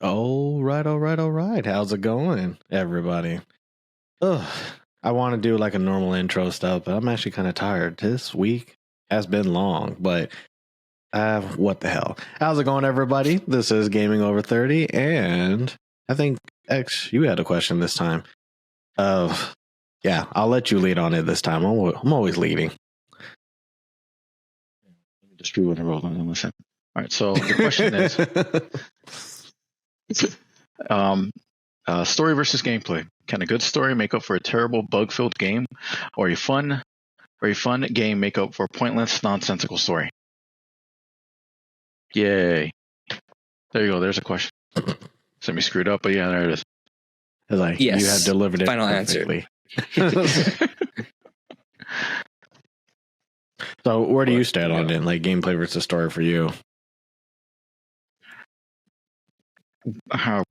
All right, all right, all right. How's it going, everybody? Ugh, I want to do like a normal intro stuff, but I'm actually kind of tired. This week has been long, but what the hell? How's it going, everybody? This is Gaming Over 30, and I think, X, you had a question this time. Yeah, I'll let you lead on it this time. I'm always leading. Just do what I rolled on. Listen. All right, so the question is, story versus gameplay. Can a good story make up for a terrible bug-filled game, or a fun game make up for a pointless, nonsensical story? Yay! There you go. There's a question. Semi screwed up, but yeah, there it is. Like, yes, you have delivered it final perfectly. Answer. So where do you stand on it? Like gameplay versus story for you?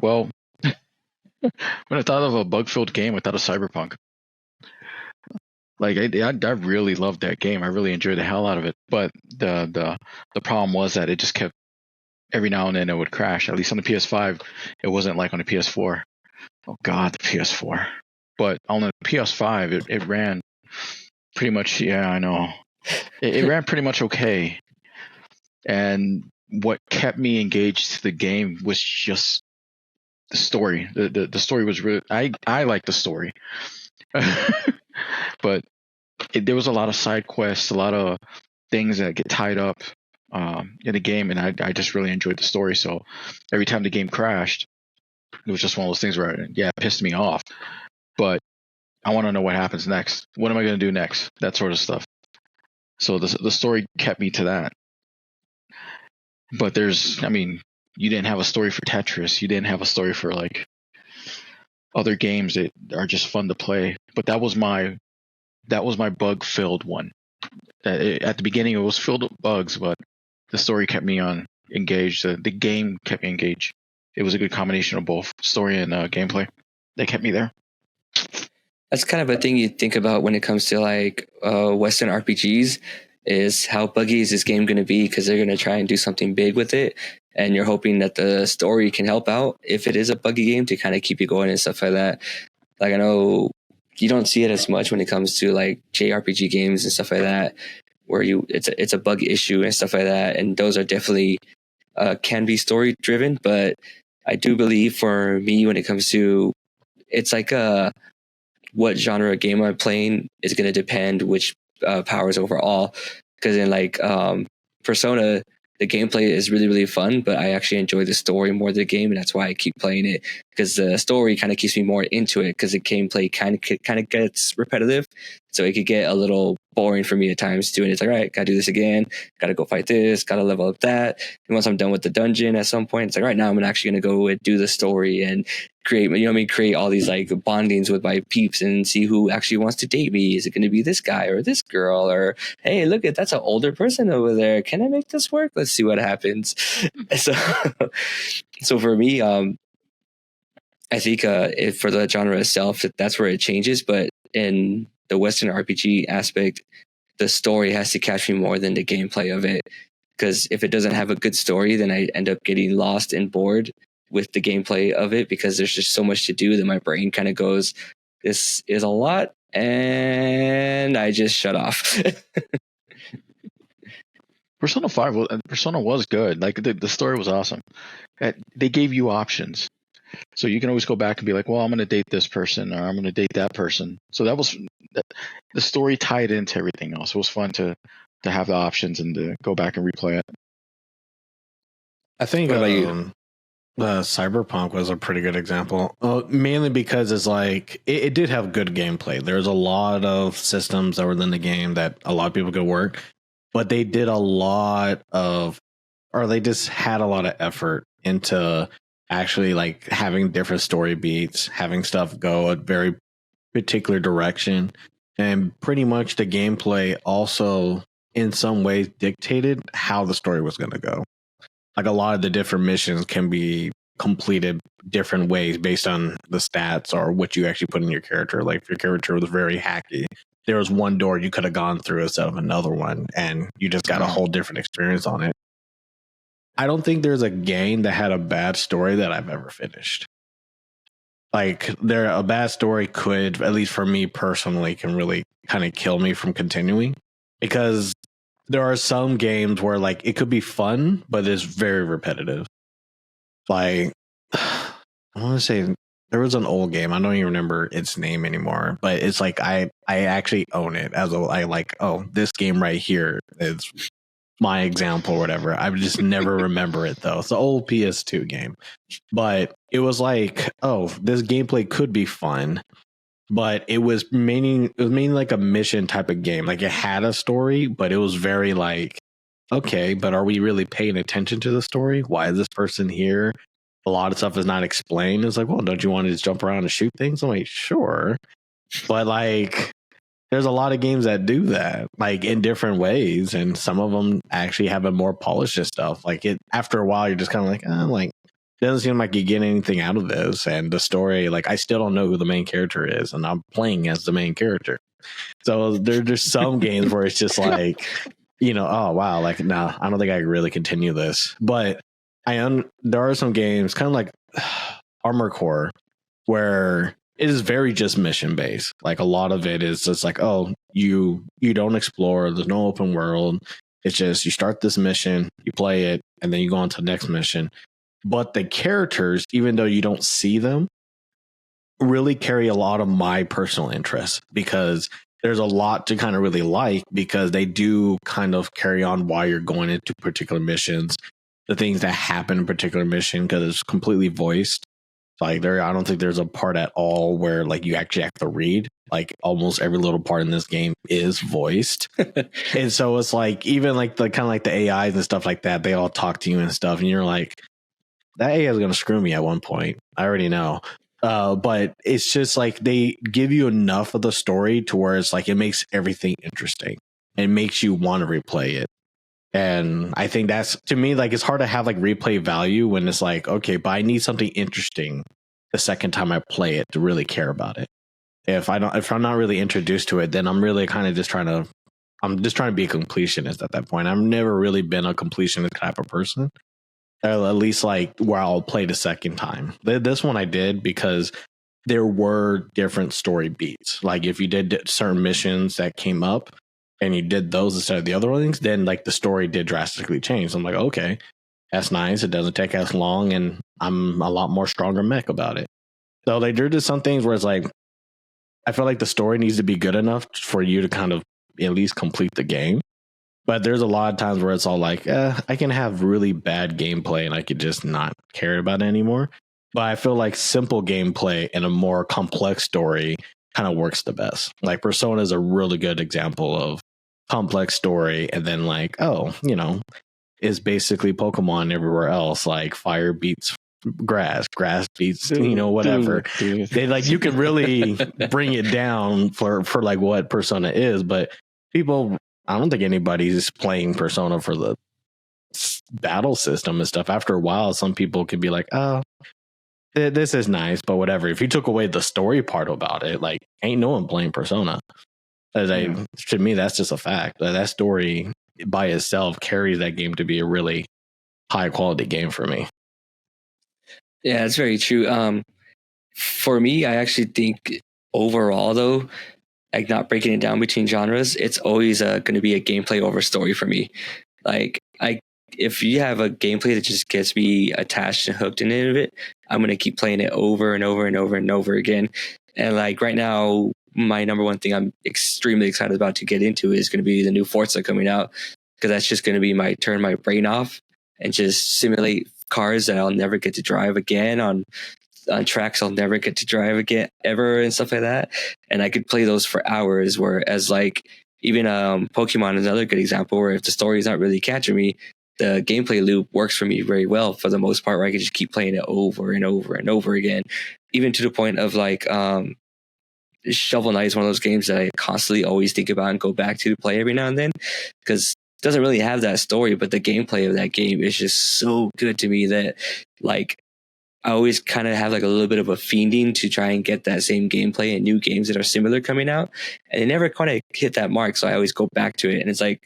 Well, when I thought of a bug-filled game, I thought of Cyberpunk. Like I really loved that game. I really enjoyed the hell out of it. But the problem was that it just kept every now and then it would crash. At least on the PS5, it wasn't like on the PS4. Oh God, the PS4. But on the PS5, it ran pretty much. Yeah, I know. It ran pretty much okay. And what kept me engaged to the game was just the story. The story was really. I like the story. But there was a lot of side quests, a lot of things that get tied up in the game, and I just really enjoyed the story. So every time the game crashed, it was just one of those things where, it pissed me off. But I want to know what happens next. What am I going to do next? That sort of stuff. So the story kept me to that. But you didn't have a story for Tetris. You didn't have a story for like other games that are just fun to play. But that was my bug-filled one. At the beginning, it was filled with bugs, but the story kept me engaged. The game kept me engaged. It was a good combination of both story and gameplay. They kept me there. That's kind of a thing you think about when it comes to like Western RPGs, is how buggy is this game going to be, because they're going to try and do something big with it, and you're hoping that the story can help out if it is a buggy game to kind of keep you going and stuff like that. Like, I know you don't see it as much when it comes to like JRPG games and stuff like that, where it's a bug issue and stuff like that, and those are definitely can be story driven. But I do believe for me, when it comes to, it's like what genre of game I'm playing is going to depend which powers overall. Because in like Persona, the gameplay is really, really fun, but I actually enjoy the story more than the game, and that's why I keep playing it, because the story kind of keeps me more into it, because the gameplay kind of gets repetitive, so it could get a little boring for me at times too. And it's like, all right, gotta do this again, gotta go fight this, gotta level up that. And once I'm done with the dungeon at some point, it's like, all right, now I'm actually gonna go and do the story and create all these like bondings with my peeps and see who actually wants to date me. Is it going to be this guy or this girl? Or, hey, look, that's an older person over there. Can I make this work? Let's see what happens. So for me, I think for the genre itself, that's where it changes. But in the Western RPG aspect, the story has to catch me more than the gameplay of it. Because if it doesn't have a good story, then I end up getting lost and bored with the gameplay of it, because there's just so much to do that my brain kind of goes, this is a lot, and I just shut off. Persona 5, Persona was good. Like the story was awesome. They gave you options. So you can always go back and be like, well, I'm going to date this person, or I'm going to date that person. So that was the story tied into everything else. It was fun to have the options and to go back and replay it. I think Cyberpunk was a pretty good example, mainly because it's like it did have good gameplay. There's a lot of systems that were in the game that a lot of people could work, but they did they just had a lot of effort into actually like having different story beats, having stuff go a very particular direction, and pretty much the gameplay also in some ways dictated how the story was going to go. Like a lot of the different missions can be completed different ways based on the stats or what you actually put in your character. Like if your character was very hacky, there was one door you could have gone through instead of another one, and you just got a whole different experience on it. I don't think there's a game that had a bad story that I've ever finished. Like a bad story could, at least for me personally, can really kind of kill me from continuing, because there are some games where like it could be fun, but it's very repetitive. Like I want to say there was an old game. I don't even remember its name anymore, but it's like I actually own it as I like, oh, this game right here is my example or whatever. I just never remember it though. It's an old PS2 game, but it was like, oh, this gameplay could be fun, but it was mainly like a mission type of game. Like it had a story, but it was very like, okay, but are we really paying attention to the story? Why is this person here? A lot of stuff is not explained. It's like, well, don't you want to just jump around and shoot things? I'm like, sure, but like, there's a lot of games that do that, like in different ways, and some of them actually have a more polished stuff. Like it, after a while, you're just kind of like, oh, like it doesn't seem like you get anything out of this. And the story, like I still don't know who the main character is, and I'm playing as the main character. So there's some games where it's just like, oh wow, like no, I don't think I can really continue this. But there are some games, kind of like Armored Core, where it is very just mission based. Like a lot of it is just like, oh, you don't explore. There's no open world. It's just you start this mission, you play it, and then you go on to the next mission. But the characters, even though you don't see them, really carry a lot of my personal interest, because there's a lot to kind of really like, because they do kind of carry on why you're going into particular missions, the things that happen in particular mission, because it's completely voiced. Like I don't think there's a part at all where like you actually have to read. Like almost every little part in this game is voiced. And so it's like, even like the kind of like the AIs and stuff like that, they all talk to you and stuff, and you're like, that AI is going to screw me at one point. I already know. But it's just like they give you enough of the story to where it's like it makes everything interesting and makes you want to replay it. And I think that's, to me, like it's hard to have like replay value when it's like, okay, but I need something interesting the second time I play it to really care about it. If I'm not really introduced to it, then I'm really kind of just trying to be a completionist at that point. I've never really been a completionist type of person. Or at least like where I'll play the second time. This one I did because there were different story beats. Like if you did certain missions that came up and you did those instead of the other ones, then like the story did drastically change. So I'm like, okay, that's nice. It doesn't take as long, and I'm a lot more stronger mech about it. So like there are just some things where it's like, I feel like the story needs to be good enough for you to kind of at least complete the game. But there's a lot of times where it's all like, I can have really bad gameplay and I could just not care about it anymore. But I feel like simple gameplay and a more complex story kind of works the best. Like Persona is a really good example of complex story, and then like, oh, is basically Pokemon everywhere else. Like fire beats grass beats, whatever. They like, you can really bring it down for like what Persona is, but people, I don't think anybody's playing Persona for the battle system and stuff. After a while, some people could be like, oh, this is nice, but whatever. If you took away the story part about it, like, ain't no one playing Persona. To me, that's just a fact. That story by itself carries that game to be a really high quality game for me. Yeah, that's very true. For me, I actually think overall, though, like not breaking it down between genres, it's always going to be a gameplay over story for me. Like, if you have a gameplay that just gets me attached and hooked into it, I'm going to keep playing it over and over and over and over again. And like right now, my number one thing I'm extremely excited about to get into is going to be the new Forza coming out, because that's just going to be turn my brain off and just simulate cars that I'll never get to drive again on tracks I'll never get to drive again ever and stuff like that. And I could play those for hours, whereas like even Pokemon is another good example where if the story is not really catching me, the gameplay loop works for me very well for the most part, where I can just keep playing it over and over and over again, even to the point of like Shovel Knight is one of those games that I constantly always think about and go back to play every now and then, because it doesn't really have that story, but the gameplay of that game is just so good to me that like I always kind of have like a little bit of a fiending to try and get that same gameplay in new games that are similar coming out, and they never kind of hit that mark. So I always go back to it, and it's like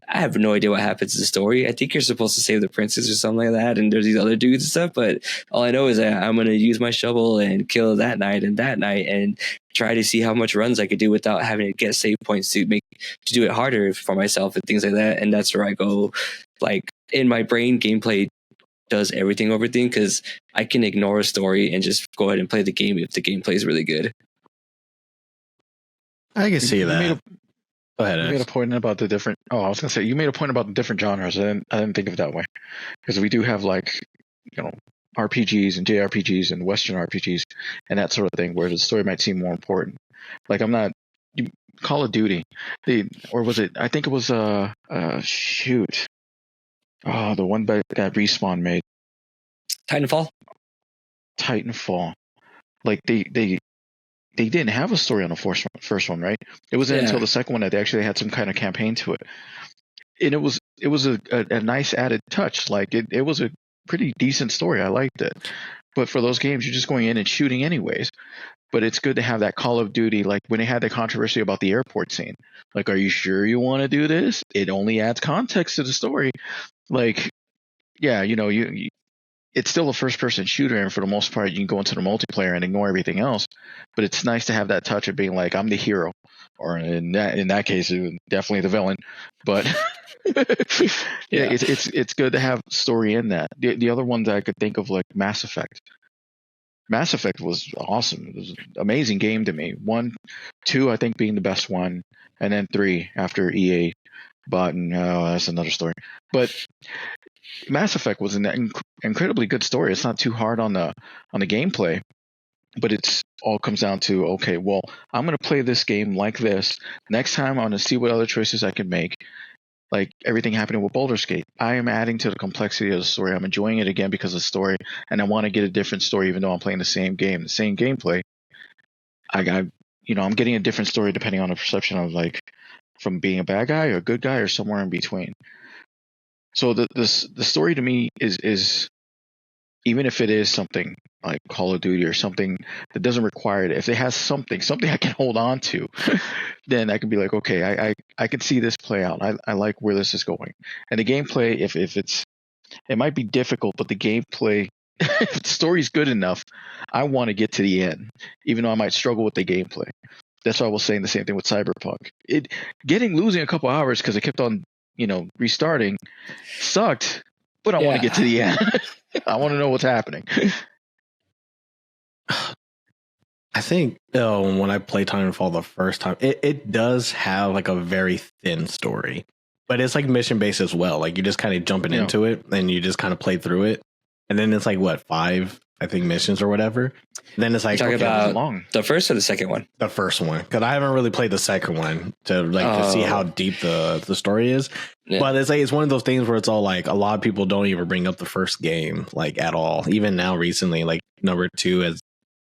I have no idea what happens in the story. I think you're supposed to save the princess or something like that, and there's these other dudes and stuff, but all I know is that I'm going to use my shovel and kill that knight and try to see how much runs I could do without having to get save points to do it harder for myself and things like that. And that's where I go, like, in my brain, gameplay does everything because I can ignore a story and just go ahead and play the game if the gameplay is really good. I can see that. Go ahead. You made a point about the different. Oh, I was gonna say you made a point about the different genres. I didn't think of it that way, because we do have, like, RPGs and JRPGs and Western RPGs and that sort of thing, where the story might seem more important. Like, I'm not Call of Duty, or was it? I think it was shoot. Oh, the one that Respawn made. Titanfall. Like they didn't have a story on the first one, right? It wasn't until the second one that they actually had some kind of campaign to it, and it was a nice added touch. Like, it was a pretty decent story. I liked it. But for those games, you're just going in and shooting anyways. But it's good to have that Call of Duty, like when they had the controversy about the airport scene. Like, are you sure you want to do this? It only adds context to the story. Like, yeah, it's still a first-person shooter, and for the most part, you can go into the multiplayer and ignore everything else. But it's nice to have that touch of being like, I'm the hero, or in that case, definitely the villain. But yeah, it's good to have story in that. The other ones I could think of, like Mass Effect. Mass Effect was awesome. It was an amazing game to me. 1, 2, I think being the best one, and then 3 after EA bought, and that's another story. But Mass Effect was an incredibly good story. It's not too hard on the gameplay, but it's all comes down to, okay, well, I'm going to play this game like this. Next time, I'm going to see what other choices I can make. Like everything happening with Baldur's Gate, I am adding to the complexity of the story. I'm enjoying it again because of the story, and I want to get a different story, even though I'm playing the same game, the same gameplay. I'm getting a different story depending on the perception of, like, from being a bad guy or a good guy or somewhere in between. So the story to me is even if it is something like Call of Duty or something that doesn't require it, if it has something I can hold on to, then I can be like, okay, I can see this play out. I like where this is going. And the gameplay, if it might be difficult, but the gameplay, if the story's good enough, I want to get to the end, even though I might struggle with the gameplay. That's why I was saying the same thing with Cyberpunk. Losing a couple hours because I kept on, restarting sucked, but I want to get to the end. I want to know what's happening. I think when I played Titanfall the first time, it does have like a very thin story, but it's like mission based as well. Like, you're just kind of jumping into it and you just kind of play through it. And then it's like, what, 5, I think, missions or whatever. And then it's like, talking about the first or the second one? The first one, because I haven't really played the second one to see how deep the story is. Yeah. But it's one of those things where it's all like, a lot of people don't even bring up the first game, like, at all. Even now recently, like, number 2 has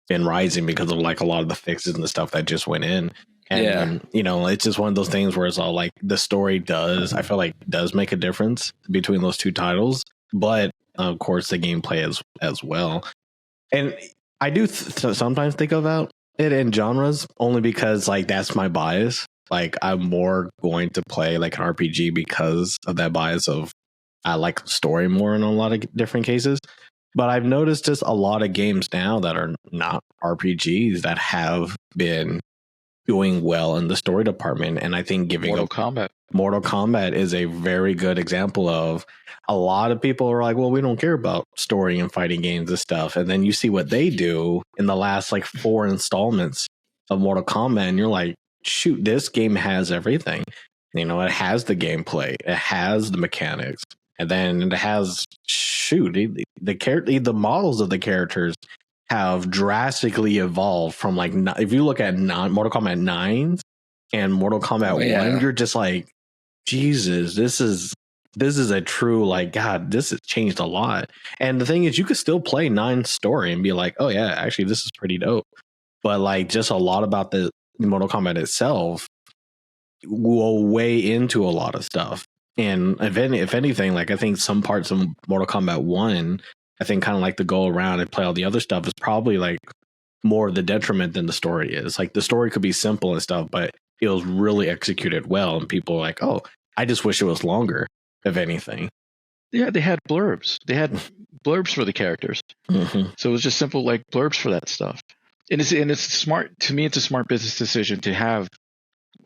been rising because of, like, a lot of the fixes and the stuff that just went in. And it's just one of those things where it's all like, the story I feel like does make a difference between those 2 titles, but of course the gameplay as well. And I do sometimes think about it in genres, only because, like, that's my bias. Like, I'm more going to play like an RPG because of that bias of I like the story more in a lot of different cases. But I've noticed just a lot of games now that are not RPGs that have been doing well in the story department. And I think Mortal Kombat is a very good example of, a lot of people are like, well, we don't care about story and fighting games and stuff. And then you see what they do in the last, like, 4 installments of Mortal Kombat, and you're like, shoot, this game has everything. It has the gameplay, it has the mechanics, and then it has, the models of the characters have drastically evolved from, like, if you look at Mortal Kombat 9 and Mortal Kombat 1, you're just like, Jesus, this is a true, like, God, this has changed a lot. And the thing is, you could still play 9's story and be like, oh yeah, actually this is pretty dope. But, like, just a lot about the Mortal Kombat itself will weigh into a lot of stuff. And if anything, like, I think some parts of Mortal Kombat 1, I think kind of like to go around and play all the other stuff is probably, like, more of the detriment than the story is. Like, the story could be simple and stuff, but it was really executed well. And people are like, oh, I just wish it was longer, if anything. Yeah, they had blurbs. They had blurbs for the characters. Mm-hmm. So it was just simple like blurbs for that stuff. And it's smart to me. It's a smart business decision to have,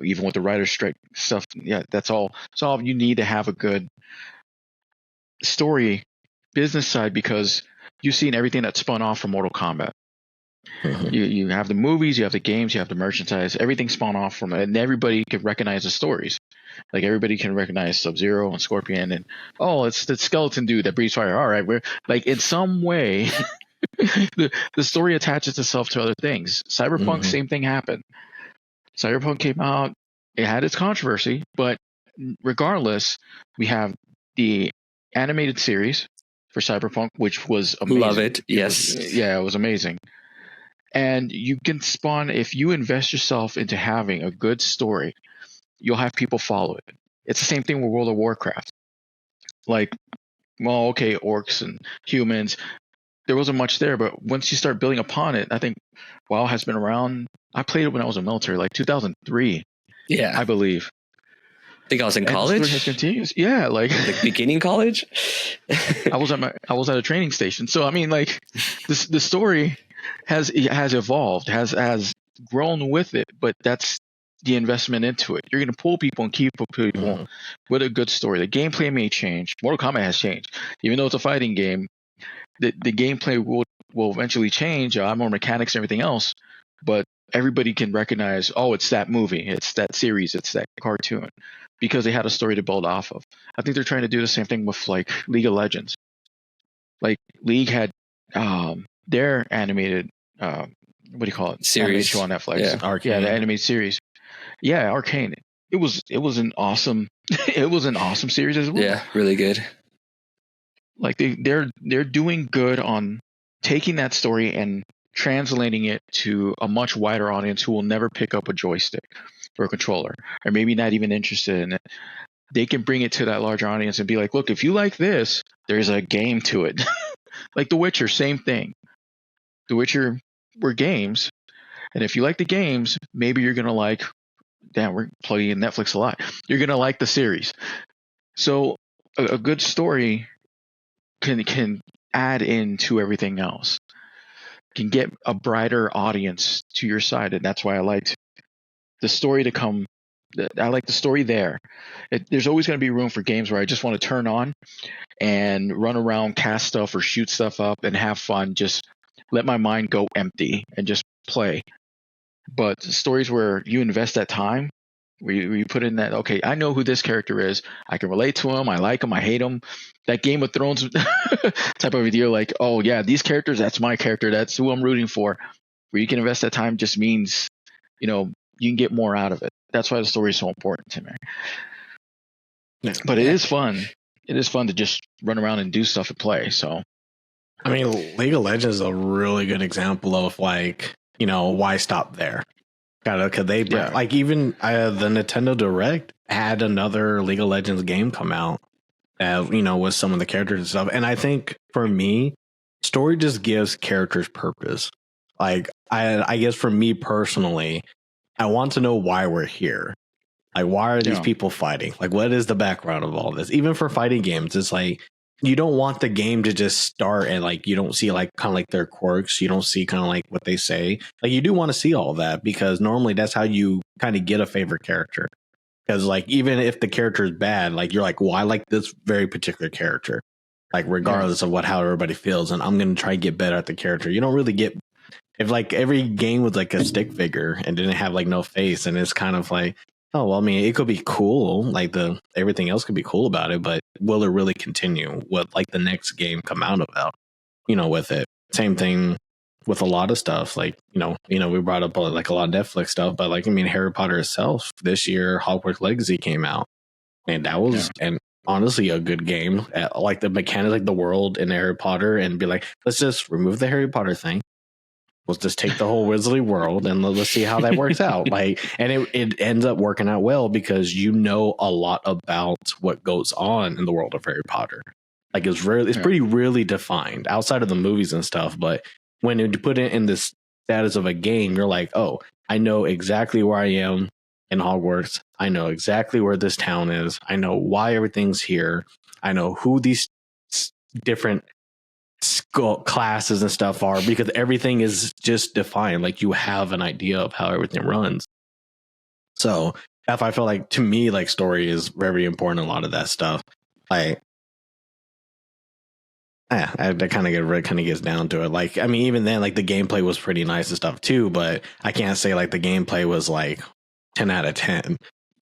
even with the writer's strike stuff. Yeah, that's all. So you need to have a good story business side, because you've seen everything that spun off from Mortal Kombat. Mm-hmm. You have the movies, you have the games, you have the merchandise. Everything spun off from it, and everybody can recognize the stories. Like everybody can recognize Sub-Zero and Scorpion, and it's the skeleton dude that breathes fire. All right, we're like, in some way, the story attaches itself to other things. Cyberpunk, same thing happened. Cyberpunk came out, it had its controversy, but regardless, we have the animated series for Cyberpunk, which was amazing. Love it. Yes. It was amazing. And you can spawn, if you invest yourself into having a good story, you'll have people follow it. It's the same thing with World of Warcraft. Like, well, okay, orcs and humans, there wasn't much there, but once you start building upon it, I think WoW has been around. I played it when I was in the military, like 2003. Yeah. I believe. I think I was in And college. the story has continues. Yeah, like beginning college. I was at a training station. So I mean, like, the story has evolved, has grown with it, but that's the investment into it. You're going to pull people and keep people with a good story. The gameplay may change. Mortal Kombat has changed, even though it's a fighting game. The gameplay will eventually change. More mechanics and everything else, but everybody can recognize, it's that movie, it's that series, it's that cartoon, because they had a story to build off of. I think they're trying to do the same thing with like League of Legends. Like League had their animated what do you call it? Series. Animated show on Netflix. Yeah. Arcane. Yeah, the animated series. Yeah, Arcane. It was an awesome it was an awesome series as well. Yeah, really good. Like they're doing good on taking that story and translating it to a much wider audience who will never pick up a joystick or a controller, or maybe not even interested in it. They can bring it to that larger audience and be like, look, if you like this, there's a game to it. Like The Witcher, same thing. The Witcher were games, and if you like the games, maybe you're gonna like. Damn, we're plugging in Netflix a lot. You're gonna like the series. So a good story can add into everything else. Can get a brighter audience to your side, and that's why I liked the story to come. I like the story there. There's always going to be room for games where I just want to turn on and run around, cast stuff or shoot stuff up and have fun. Just let my mind go empty and just play. But stories where you invest that time, where you put in that, okay, I know who this character is. I can relate to him. I like him. I hate him. That Game of Thrones type of idea, like, oh yeah, these characters, that's my character. That's who I'm rooting for. Where you can invest that time just means, you can get more out of it. That's why the story is so important to me. Yeah. But it is fun. It is fun to just run around and do stuff and play. So, I mean, League of Legends is a really good example of like, why stop there? Because they like even the Nintendo Direct had another League of Legends game come out, with some of the characters and stuff. And I think for me, story just gives characters purpose. Like I guess for me personally, I want to know why we're here. Like, why are these people fighting? Like, what is the background of all this? Even for fighting games, it's like you don't want the game to just start and like you don't see like kind of like their quirks. You don't see kind of like what they say. Like, you do want to see all that, because normally that's how you kind of get a favorite character. Because like even if the character is bad, like you're like, well, I like this very particular character. Like regardless of how everybody feels, and I'm gonna try to get better at the character. You don't really get. If like every game was like a stick figure and didn't have like no face, and it's kind of like, oh, well, I mean, it could be cool. Like everything else could be cool about it, but will it really continue? What like the next game come out about, with it? Same thing with a lot of stuff. Like, we brought up like a lot of Netflix stuff, but like, I mean, Harry Potter itself this year, Hogwarts Legacy came out, and that was, and honestly a good game. Like the mechanics, like the world in Harry Potter, and be like, let's just remove the Harry Potter thing. Let's just take the whole Wizardly world and let's see how that works out. Like, and it ends up working out well because a lot about what goes on in the world of Harry Potter. Like it's pretty really defined outside of the movies and stuff. But when you put it in this status of a game, you're like, oh, I know exactly where I am in Hogwarts. I know exactly where this town is. I know why everything's here. I know who these different classes and stuff are, because everything is just defined. Like, you have an idea of how everything runs. So if I feel like, to me, like, story is very important. A lot of that stuff, like, that kind of gets down to it. Like, I mean, even then, like, the gameplay was pretty nice and stuff too, but I can't say like the gameplay was like 10 out of 10,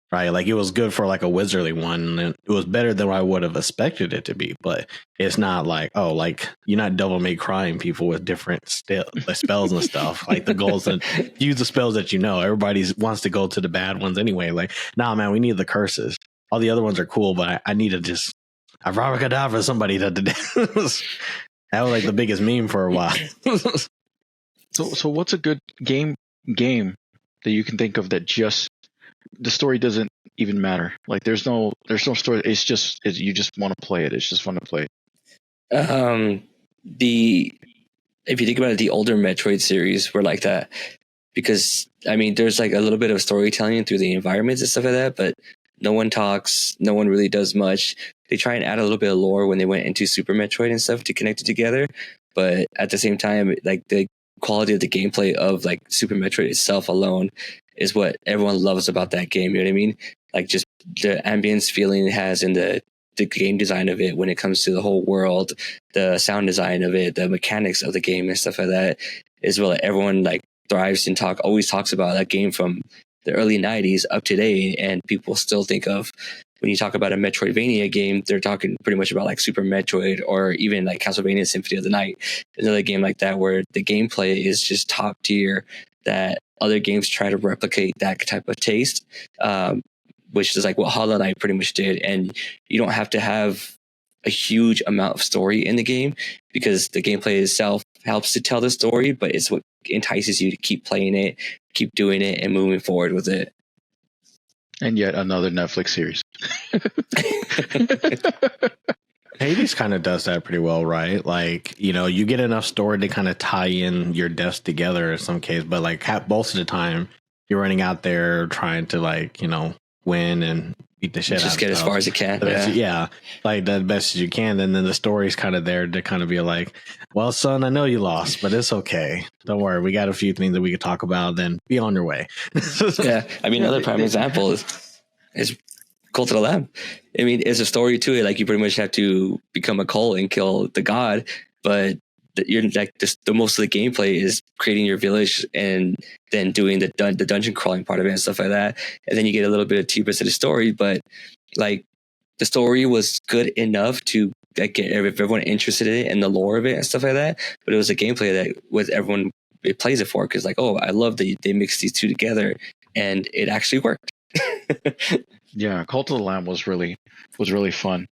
right? Like, it was good for like a wizardly one, and it was better than what I would have expected it to be, but it's not like, oh, like, you're not Devil May Crying people with different spells and stuff. Like, the goal is to use the spells that you know. Everybody wants to go to the bad ones anyway. Like, nah, man, we need the curses. All the other ones are cool, but I need to just abracadabra somebody to that was like the biggest meme for a while. So what's a good game that you can think of that just the story doesn't even matter? Like, there's no story. It's just you just want to play it. It's just fun to play. If you think about it, the older Metroid series were like that, because I mean, there's like a little bit of storytelling through the environments and stuff like that, but no one talks, no one really does much. They try and add a little bit of lore when they went into Super Metroid and stuff to connect it together, but at the same time, like, the quality of the gameplay of like Super Metroid itself alone is what everyone loves about that game. You know what I mean? Like, just the ambience feeling it has in the game design of it when it comes to the whole world, the sound design of it, the mechanics of the game and stuff like that is what everyone like thrives and always talks about that game from the early 90s up to date. And people still think of, when you talk about a Metroidvania game, they're talking pretty much about like Super Metroid, or even like Castlevania Symphony of the Night, another game like that where the gameplay is just top tier, that other games try to replicate that type of taste, which is like what Hollow Knight pretty much did. And you don't have to have a huge amount of story in the game, because the gameplay itself helps to tell the story, but it's what entices you to keep playing it, keep doing it, and moving forward with it. And yet another Netflix series. Hades kind of does that pretty well, right? Like, you know, you get enough story to kind of tie in your deaths together in some case, but like most of the time you're running out there trying to, like, you know, win and beat the shit out of just get as far as you can. Yeah, like the best as you can. And then the story's kind of there to kind of be like, well, son, I know you lost, but it's okay. Don't worry. We got a few things that we could talk about, then be on your way. Yeah. I mean, another prime example is Cult of the Lamb. I mean, it's a story to it. Like, you pretty much have to become a cult and kill the god, but you're like the most of the gameplay is creating your village and then doing the dungeon crawling part of it and stuff like that. And then you get a little bit of 2% of the story, but like, the story was good enough to like get everyone interested in it and the lore of it and stuff like that. But it was a gameplay that with everyone it plays it for, because like, oh, I love that they mixed these two together and it actually worked. Yeah, Cult of the Lamb was really fun.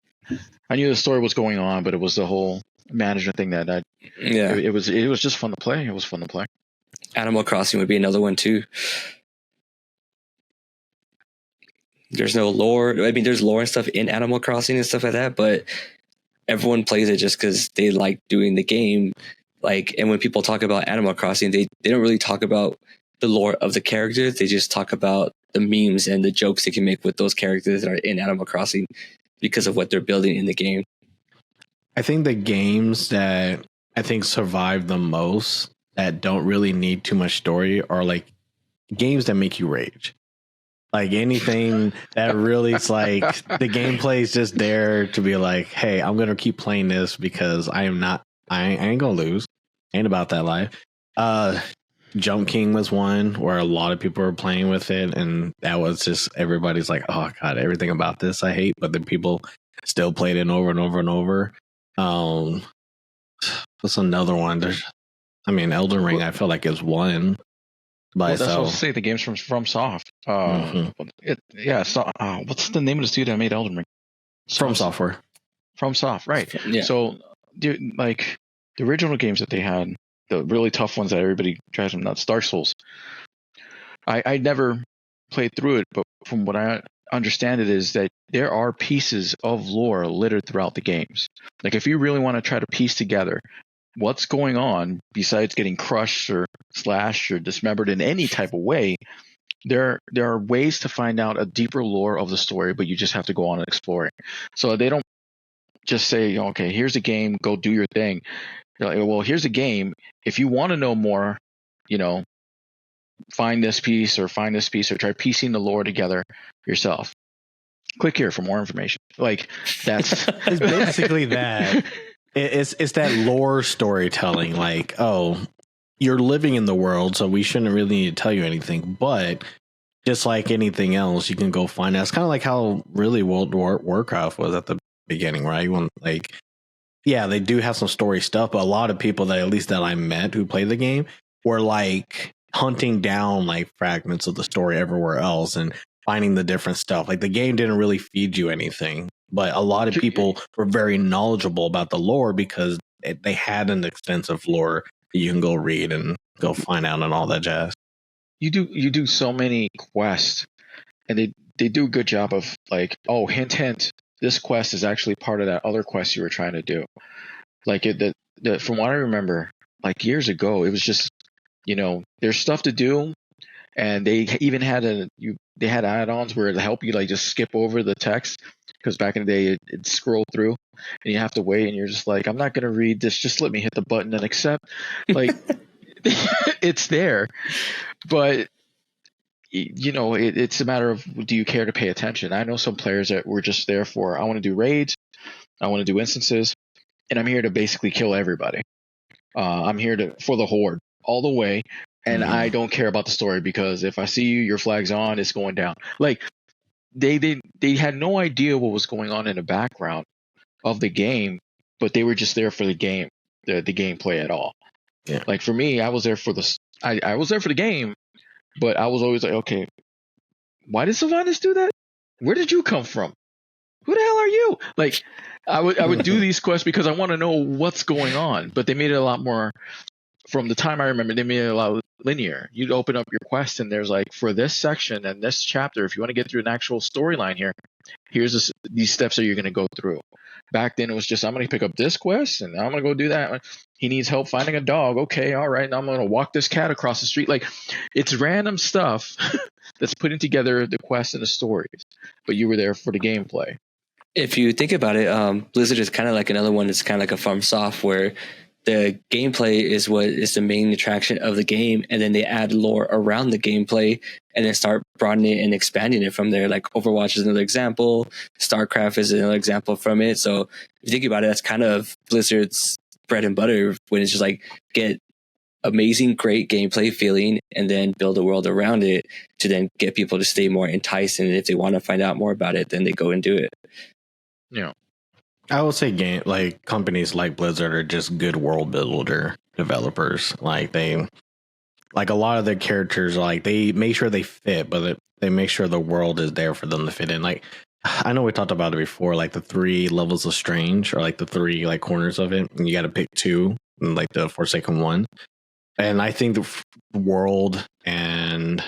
I knew the story was going on, but it was the whole management thing that it was just fun to play. It was fun to play. Animal Crossing would be another one too. There's no lore. I mean, there's lore and stuff in Animal Crossing and stuff like that, but everyone plays it just because they like doing the game. Like, and when people talk about Animal Crossing, they don't really talk about the lore of the characters. They just talk about the memes and the jokes they can make with those characters that are in Animal Crossing because of what they're building in the game. I think the games that I think survive the most that don't really need too much story are like games that make you rage. Like, anything that really is like the gameplay is just there to be like, hey, I'm gonna keep playing this because I ain't gonna lose. Ain't about that life. Jump King was one where a lot of people were playing with it, and that was just everybody's like, oh god, everything about this I hate, but then people still played it over and over and over. What's another one? Elden Ring I feel like is one. That's what I was say. The game's from FromSoft. What's the name of the studio that made Elden Ring? From Software. FromSoft, right? Yeah. So, like the original games that they had, the really tough ones that everybody tries them nuts, Dark Souls. I never played through it, but from what I understand, it is that there are pieces of lore littered throughout the games. Like, if you really want to try to piece together what's going on besides getting crushed or slashed or dismembered in any type of way, there are ways to find out a deeper lore of the story, but you just have to go on and explore it. So they don't just say, okay, here's a game, go do your thing. They're like, well, here's a game. If you want to know more, you know, find this piece or try piecing the lore together yourself. Click here for more information. Like that's it's basically that. It's that lore storytelling. Like, oh, you're living in the world, so we shouldn't really need to tell you anything. But just like anything else, you can go find out. It's kind of like how really World of Warcraft was at the beginning, right? When like, yeah, they do have some story stuff, but a lot of people that at least that I met who play the game were like hunting down like fragments of the story everywhere else and finding the different stuff. Like the game didn't really feed you anything, but a lot of people were very knowledgeable about the lore because they had an extensive lore that you can go read and go find out and all that jazz. You do so many quests, and they do a good job of like, oh, hint, this quest is actually part of that other quest you were trying to do. Like from what I remember, like years ago, it was just, you know, there's stuff to do. And they even had they had add-ons where it help you like just skip over the text, because back in the day it'd scroll through and you have to wait and you're just like, I'm not gonna read this, just let me hit the button and accept. Like it's there, but you know it's a matter of, do you care to pay attention? I know some players that were just there for, I want to do raids, I want to do instances, and I'm here to basically kill everybody. I'm here for the horde all the way. And I don't care about the story, because if I see you, your flag's on, it's going down. Like they had no idea what was going on in the background of the game, but they were just there for the game, the gameplay at all. Yeah. Like for me, I was there for I was there for the game, but I was always like, okay, why did Sylvanas do that? Where did you come from? Who the hell are you? Like I would do these quests because I want to know what's going on, but they made it a lot more. From the time I remember, they made it a lot linear. You'd open up your quest and there's like, for this section and this chapter, if you want to get through an actual storyline here, here's these steps that you're going to go through. Back then it was just, I'm going to pick up this quest and I'm going to go do that. He needs help finding a dog. Okay, all right. Now I'm going to walk this cat across the street. Like it's random stuff that's putting together the quests and the stories, but you were there for the gameplay. If you think about it, Blizzard is kind of like another one that's kind of like a farm software. The gameplay is what is the main attraction of the game, and then they add lore around the gameplay and then start broadening it and expanding it from there. Like Overwatch is another example, StarCraft is another example from it. So if you think about it, that's kind of Blizzard's bread and butter, when it's just like get amazing, great gameplay feeling and then build a world around it to then get people to stay more enticed. And if they want to find out more about it, then they go and do it. Yeah. I would say companies like Blizzard are just good world builder developers. Like a lot of their characters, like they make sure they fit, but they make sure the world is there for them to fit in. Like I know we talked about it before, like the 3 levels of Strange, or like the 3 like corners of it, and you got to pick 2, and like the Forsaken one. And I think the world and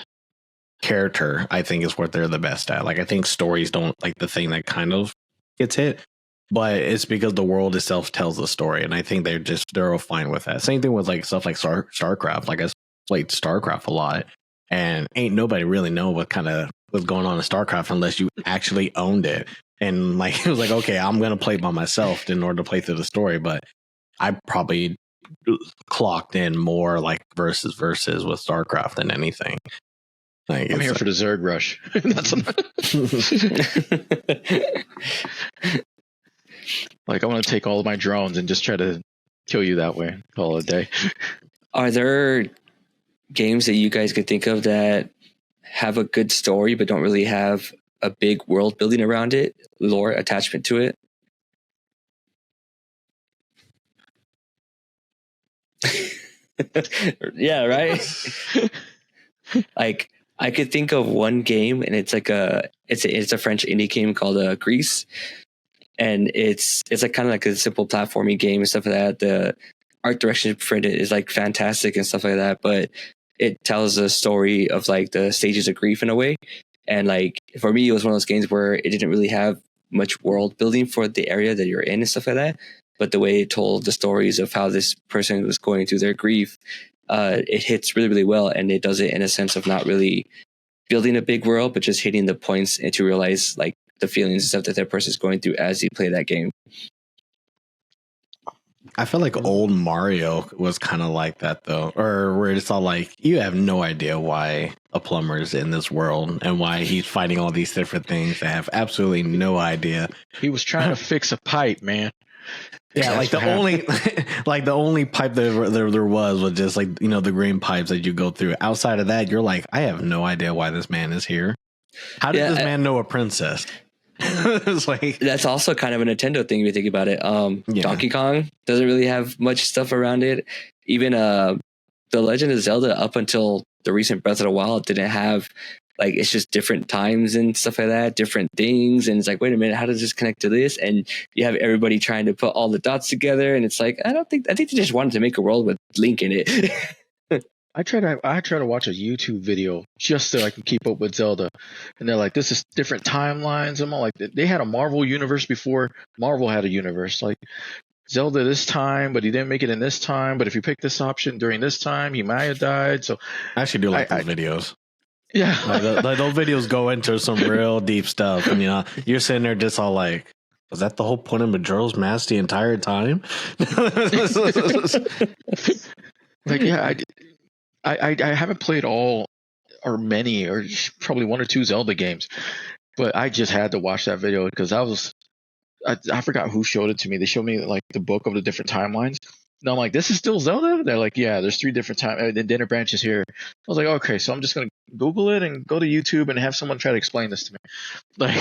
character, I think, is what they're the best at. Like I think stories don't like the thing that kind of gets hit. But it's because the world itself tells the story, and I think they're fine with that. Same thing with like stuff like StarCraft. Like I played StarCraft a lot, and ain't nobody really know what kind of was going on in StarCraft unless you actually owned it. And like it was like, okay, I'm gonna play by myself in order to play through the story. But I probably clocked in more like versus with StarCraft than anything. Like, I'm here for the Zerg rush. Like I want to take all of my drones and just try to kill you that way. Call it a day. Are there games that you guys could think of that have a good story but don't really have a big world building around it, lore attachment to it? Yeah, right. Like I could think of one game, and it's like it's a French indie game called Greece. And it's like kind of like a simple platforming game and stuff like that. The art direction for it is like fantastic and stuff like that, but it tells a story of like the stages of grief in a way. And like for me, it was one of those games where it didn't really have much world building for the area that you're in and stuff like that. But the way it told the stories of how this person was going through their grief, it hits really, really well. And it does it in a sense of not really building a big world, but just hitting the points and to realize like the feelings and stuff that that person's going through as you play that game. I feel like old Mario was kind of like that though, or where it's all like you have no idea why a plumber is in this world and why he's fighting all these different things. I have absolutely no idea. He was trying to fix a pipe, man. Yeah, like the only like the only pipe that there was just like, you know, the green pipes that you go through. Outside of that, you're like, I have no idea why this man is here. How did this man know a princess? It's like, that's also kind of a Nintendo thing if you think about it. Donkey Kong doesn't really have much stuff around it. Even The Legend of Zelda up until the recent Breath of the Wild didn't have, like, it's just different times and stuff like that, different things, and it's like, wait a minute, how does this connect to this? And you have everybody trying to put all the dots together, and it's like, I think they just wanted to make a world with Link in it. I try to watch a YouTube video just so I can keep up with Zelda, and they're like, this is different timelines. I'm all like, they had a Marvel universe before Marvel had a universe. Like, Zelda this time, but he didn't make it in this time. But if you pick this option during this time, he might have died. So I actually do like those videos. Yeah, like those videos go into some real deep stuff, and you know, you're sitting there just all like, was that the whole point of Majora's Mask the entire time? Like, yeah, I haven't played all or many or probably one or two Zelda games, but I just had to watch that video because I forgot who showed it to me. They showed me like the book of the different timelines. And I'm like, this is still Zelda? They're like, yeah, there's 3 different times. The dinner branches here. I was like, okay, so I'm just going to Google it and go to YouTube and have someone try to explain this to me. Like,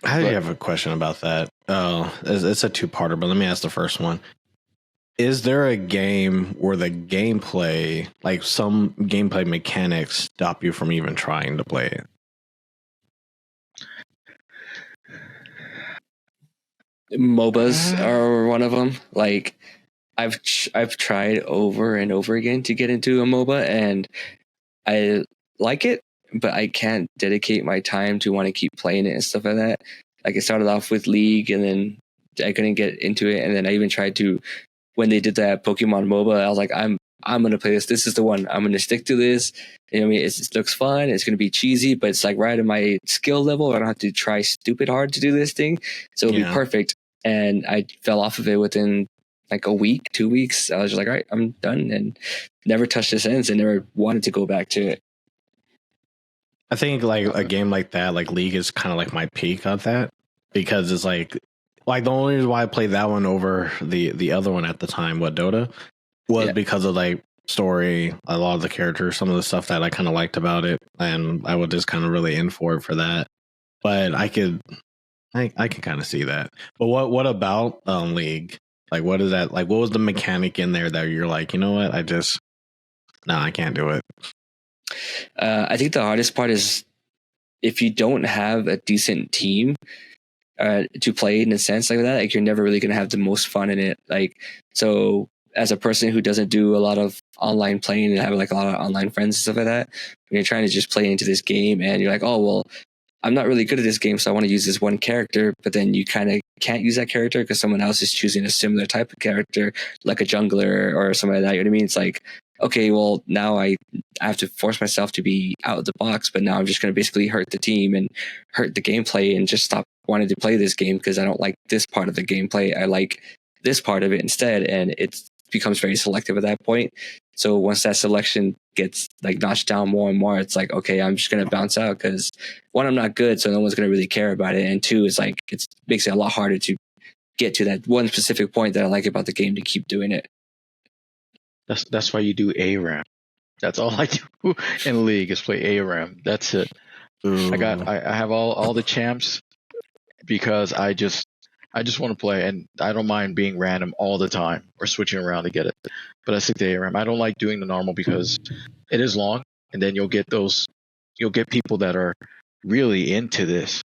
I have a question about that. It's a 2-parter, but let me ask the first one. Is there a game where the gameplay, like some gameplay mechanics, stop you from even trying to play it? MOBAs are one of them. Like, I've tried over and over again to get into a MOBA, and I like it, but I can't dedicate my time to want to keep playing it and stuff like that. Like, I started off with League, and then I couldn't get into it, and then I even tried to, when they did that Pokemon MOBA, I was like, I'm gonna play this. This is the one. I'm gonna stick to this. You know what I mean? It looks fun. It's gonna be cheesy, but it's like right at my skill level. I don't have to try stupid hard to do this thing, so it'll be perfect. And I fell off of it within like a week, 2 weeks. I was just like, all right, I'm done, and never touched it since, and never wanted to go back to it. I think like a game like that, like League, is kind of like my peak of that, because it's like the only reason why I played that one over the other one at the time, Dota, was because of like story, a lot of the characters, some of the stuff that I kind of liked about it, and I was just kind of really in for it for that. But I can kind of see that. But what about League? Like, what is that? Like, what was the mechanic in there that you're like, you know what? I can't do it. I think the hardest part is if you don't have a decent team to play in a sense like that, like you're never really going to have the most fun in it. Like, so as a person who doesn't do a lot of online playing and have like a lot of online friends and stuff like that, when you're trying to just play into this game and you're like, oh, well, I'm not really good at this game, so I want to use this one character, but then you kind of can't use that character because someone else is choosing a similar type of character, like a jungler or something like that. You know what I mean? It's like, okay, well, now I have to force myself to be out of the box, but now I'm just going to basically hurt the team and hurt the gameplay and just stop wanting to play this game because I don't like this part of the gameplay. I like this part of it instead, and it becomes very selective at that point. So once that selection gets like notched down more and more, it's like, okay, I'm just going to bounce out because 1, I'm not good, so no one's going to really care about it. And 2, it's like, it makes it a lot harder to get to that one specific point that I like about the game to keep doing it. That's why you do ARAM. That's all I do in League is play ARAM. That's it. Ooh. I have all the champs because I just want to play, and I don't mind being random all the time or switching around to get it. But I stick to ARAM. I don't like doing the normal because it is long, and then you'll get people that are really into this.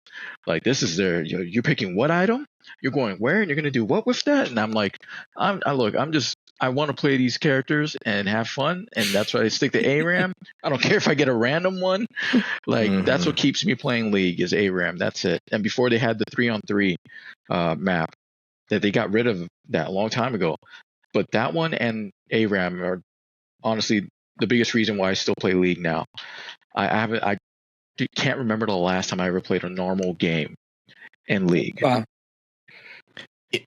Like, this is you're picking what item, you're going where, and you're going to do what with that. And I'm like, I want to play these characters and have fun, and that's why I stick to ARAM. I don't care if I get a random one. Like, that's what keeps me playing League is ARAM. That's it. And before they had the 3-on-3 map, that they got rid of that a long time ago. But that one and ARAM are honestly the biggest reason why I still play League now. I can't remember the last time I ever played a normal game in League. Wow.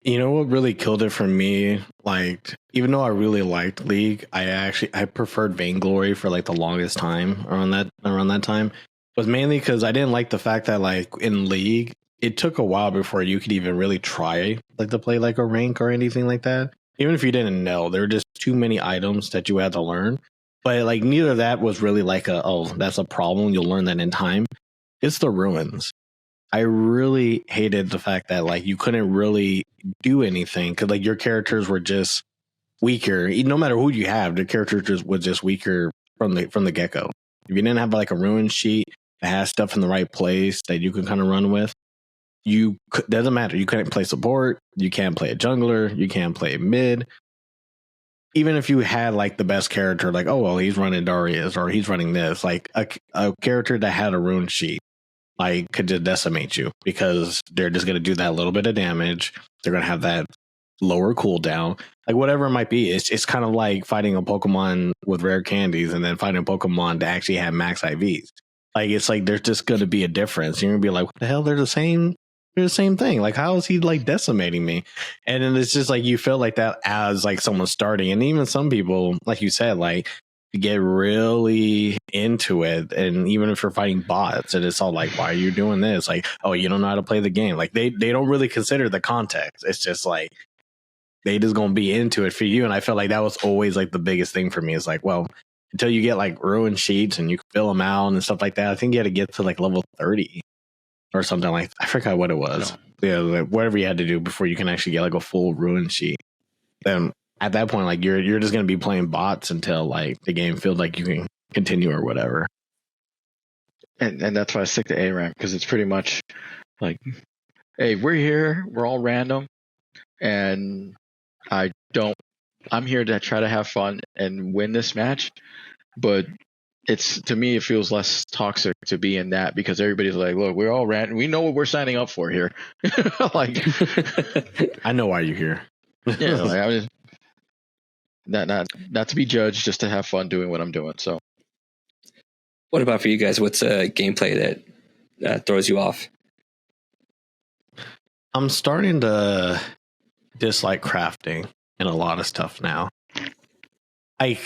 You know what really killed it for me? Like, even though I really liked League, I preferred Vainglory for like the longest time around that time. Was mainly because I didn't like the fact that like in League, it took a while before you could even really try like to play like a rank or anything like that. Even if you didn't know, there were just too many items that you had to learn. But like neither of that was really like that's a problem. You'll learn that in time. It's the ruins. I really hated the fact that like you couldn't really do anything because like your characters were just weaker. No matter who you have, the characters was just weaker from the get-go. If you didn't have like a ruin sheet that has stuff in the right place that you can kind of run with, doesn't matter. You couldn't play support. You can't play a jungler. You can't play mid. Even if you had like the best character, like, oh well, he's running Darius or he's running this, like a character that had a ruin sheet, like could just decimate you because they're just going to do that little bit of damage. They're going to have that lower cooldown, like whatever it might be. It's kind of like fighting a Pokemon with rare candies and then fighting a Pokemon to actually have max IVs. Like it's like there's just going to be a difference. You're going to be like, what the hell? They're the same thing. Like how is he like decimating me? And then it's just like you feel like that as like someone starting, and even some people, like you said, like get really into it. And even if you're fighting bots and it's all like, why are you doing this? Like, oh, you don't know how to play the game. Like they don't really consider the context. It's just like they just gonna be into it for you. And I felt like that was always like the biggest thing for me. Is like, well, until you get like ruin sheets and you can fill them out and stuff like that, I think you had to get to like level 30 or something like that. I forgot what it was. No. Yeah, like whatever you had to do before you can actually get like a full ruin sheet. Then at that point, like you're just gonna be playing bots until like the game feels like you can continue or whatever. And that's why I stick to ARAM, because it's pretty much like, hey, we're here, we're all random, and I'm here to try to have fun and win this match, but to me it feels less toxic to be in that, because everybody's like, look, we're all random, we know what we're signing up for here. Like I know why you're here. Yeah, like I was not to be judged, just to have fun doing what I'm doing. So what about for you guys? What's a gameplay that throws you off? I'm starting to dislike crafting and a lot of stuff now. I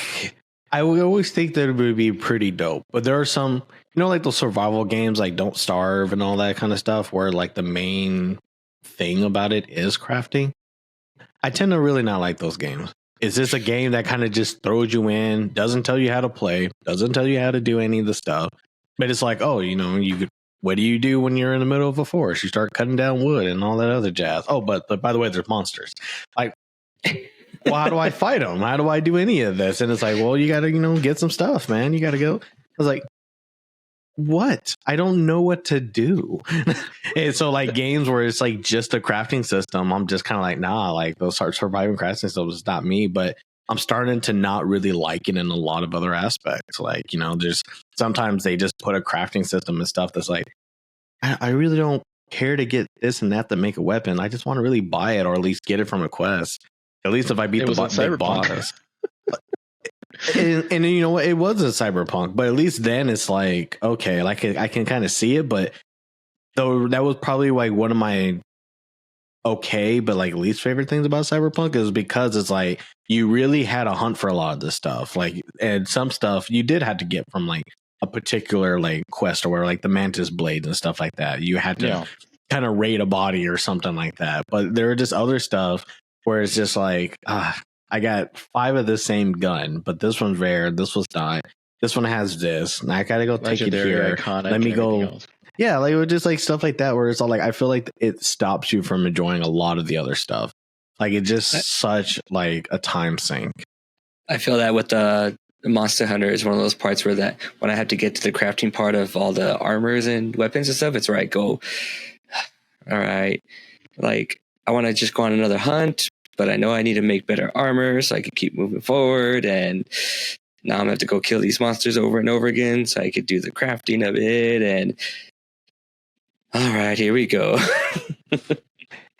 would always think that it would be pretty dope, but there are some, like those survival games like Don't Starve and all that kind of stuff where like the main thing about it is crafting. I tend to really not like those games. Is this a game that kind of just throws you in, doesn't tell you how to play, doesn't tell you how to do any of the stuff, but it's like, oh, what do you do when you're in the middle of a forest? You start cutting down wood and all that other jazz. Oh, but by the way, there's monsters. Like, well, how do I fight them? How do I do any of this? And it's like, well, you got to, get some stuff, man. You got to go. I was like, what? I don't know what to do. And so like games where it's like just a crafting system, I'm just kind of like, nah, like those surviving crafting systems is not me, but I'm starting to not really like it in a lot of other aspects. Like, there's sometimes they just put a crafting system and stuff that's like, I really don't care to get this and that to make a weapon. I just want to really buy it or at least get it from a quest. At least if I beat the boss. And you know what? It was a Cyberpunk, but at least then it's like, okay, like I can kind of see it. But though that was probably like one of my but like least favorite things about Cyberpunk is because it's like you really had to hunt for a lot of this stuff. Like, and some stuff you did have to get from like a particular like quest or where like the mantis blades and stuff like that. You had to kind of raid a body or something like that. But there are just other stuff where it's just like, I got 5 of the same gun, but this one's rare. This was not. This one has this. And I gotta go take it here. Let me go. Else. Yeah, like it was just like stuff like that where it's all like I feel like it stops you from enjoying a lot of the other stuff. Like it's just such like a time sink. I feel that with the Monster Hunter is one of those parts where when I have to get to the crafting part of all the armors and weapons and stuff, it's where I go, all right, like I want to just go on another hunt, but I know I need to make better armor so I can keep moving forward. And now I'm going to have to go kill these monsters over and over again so I could do the crafting of it. And all right, here we go.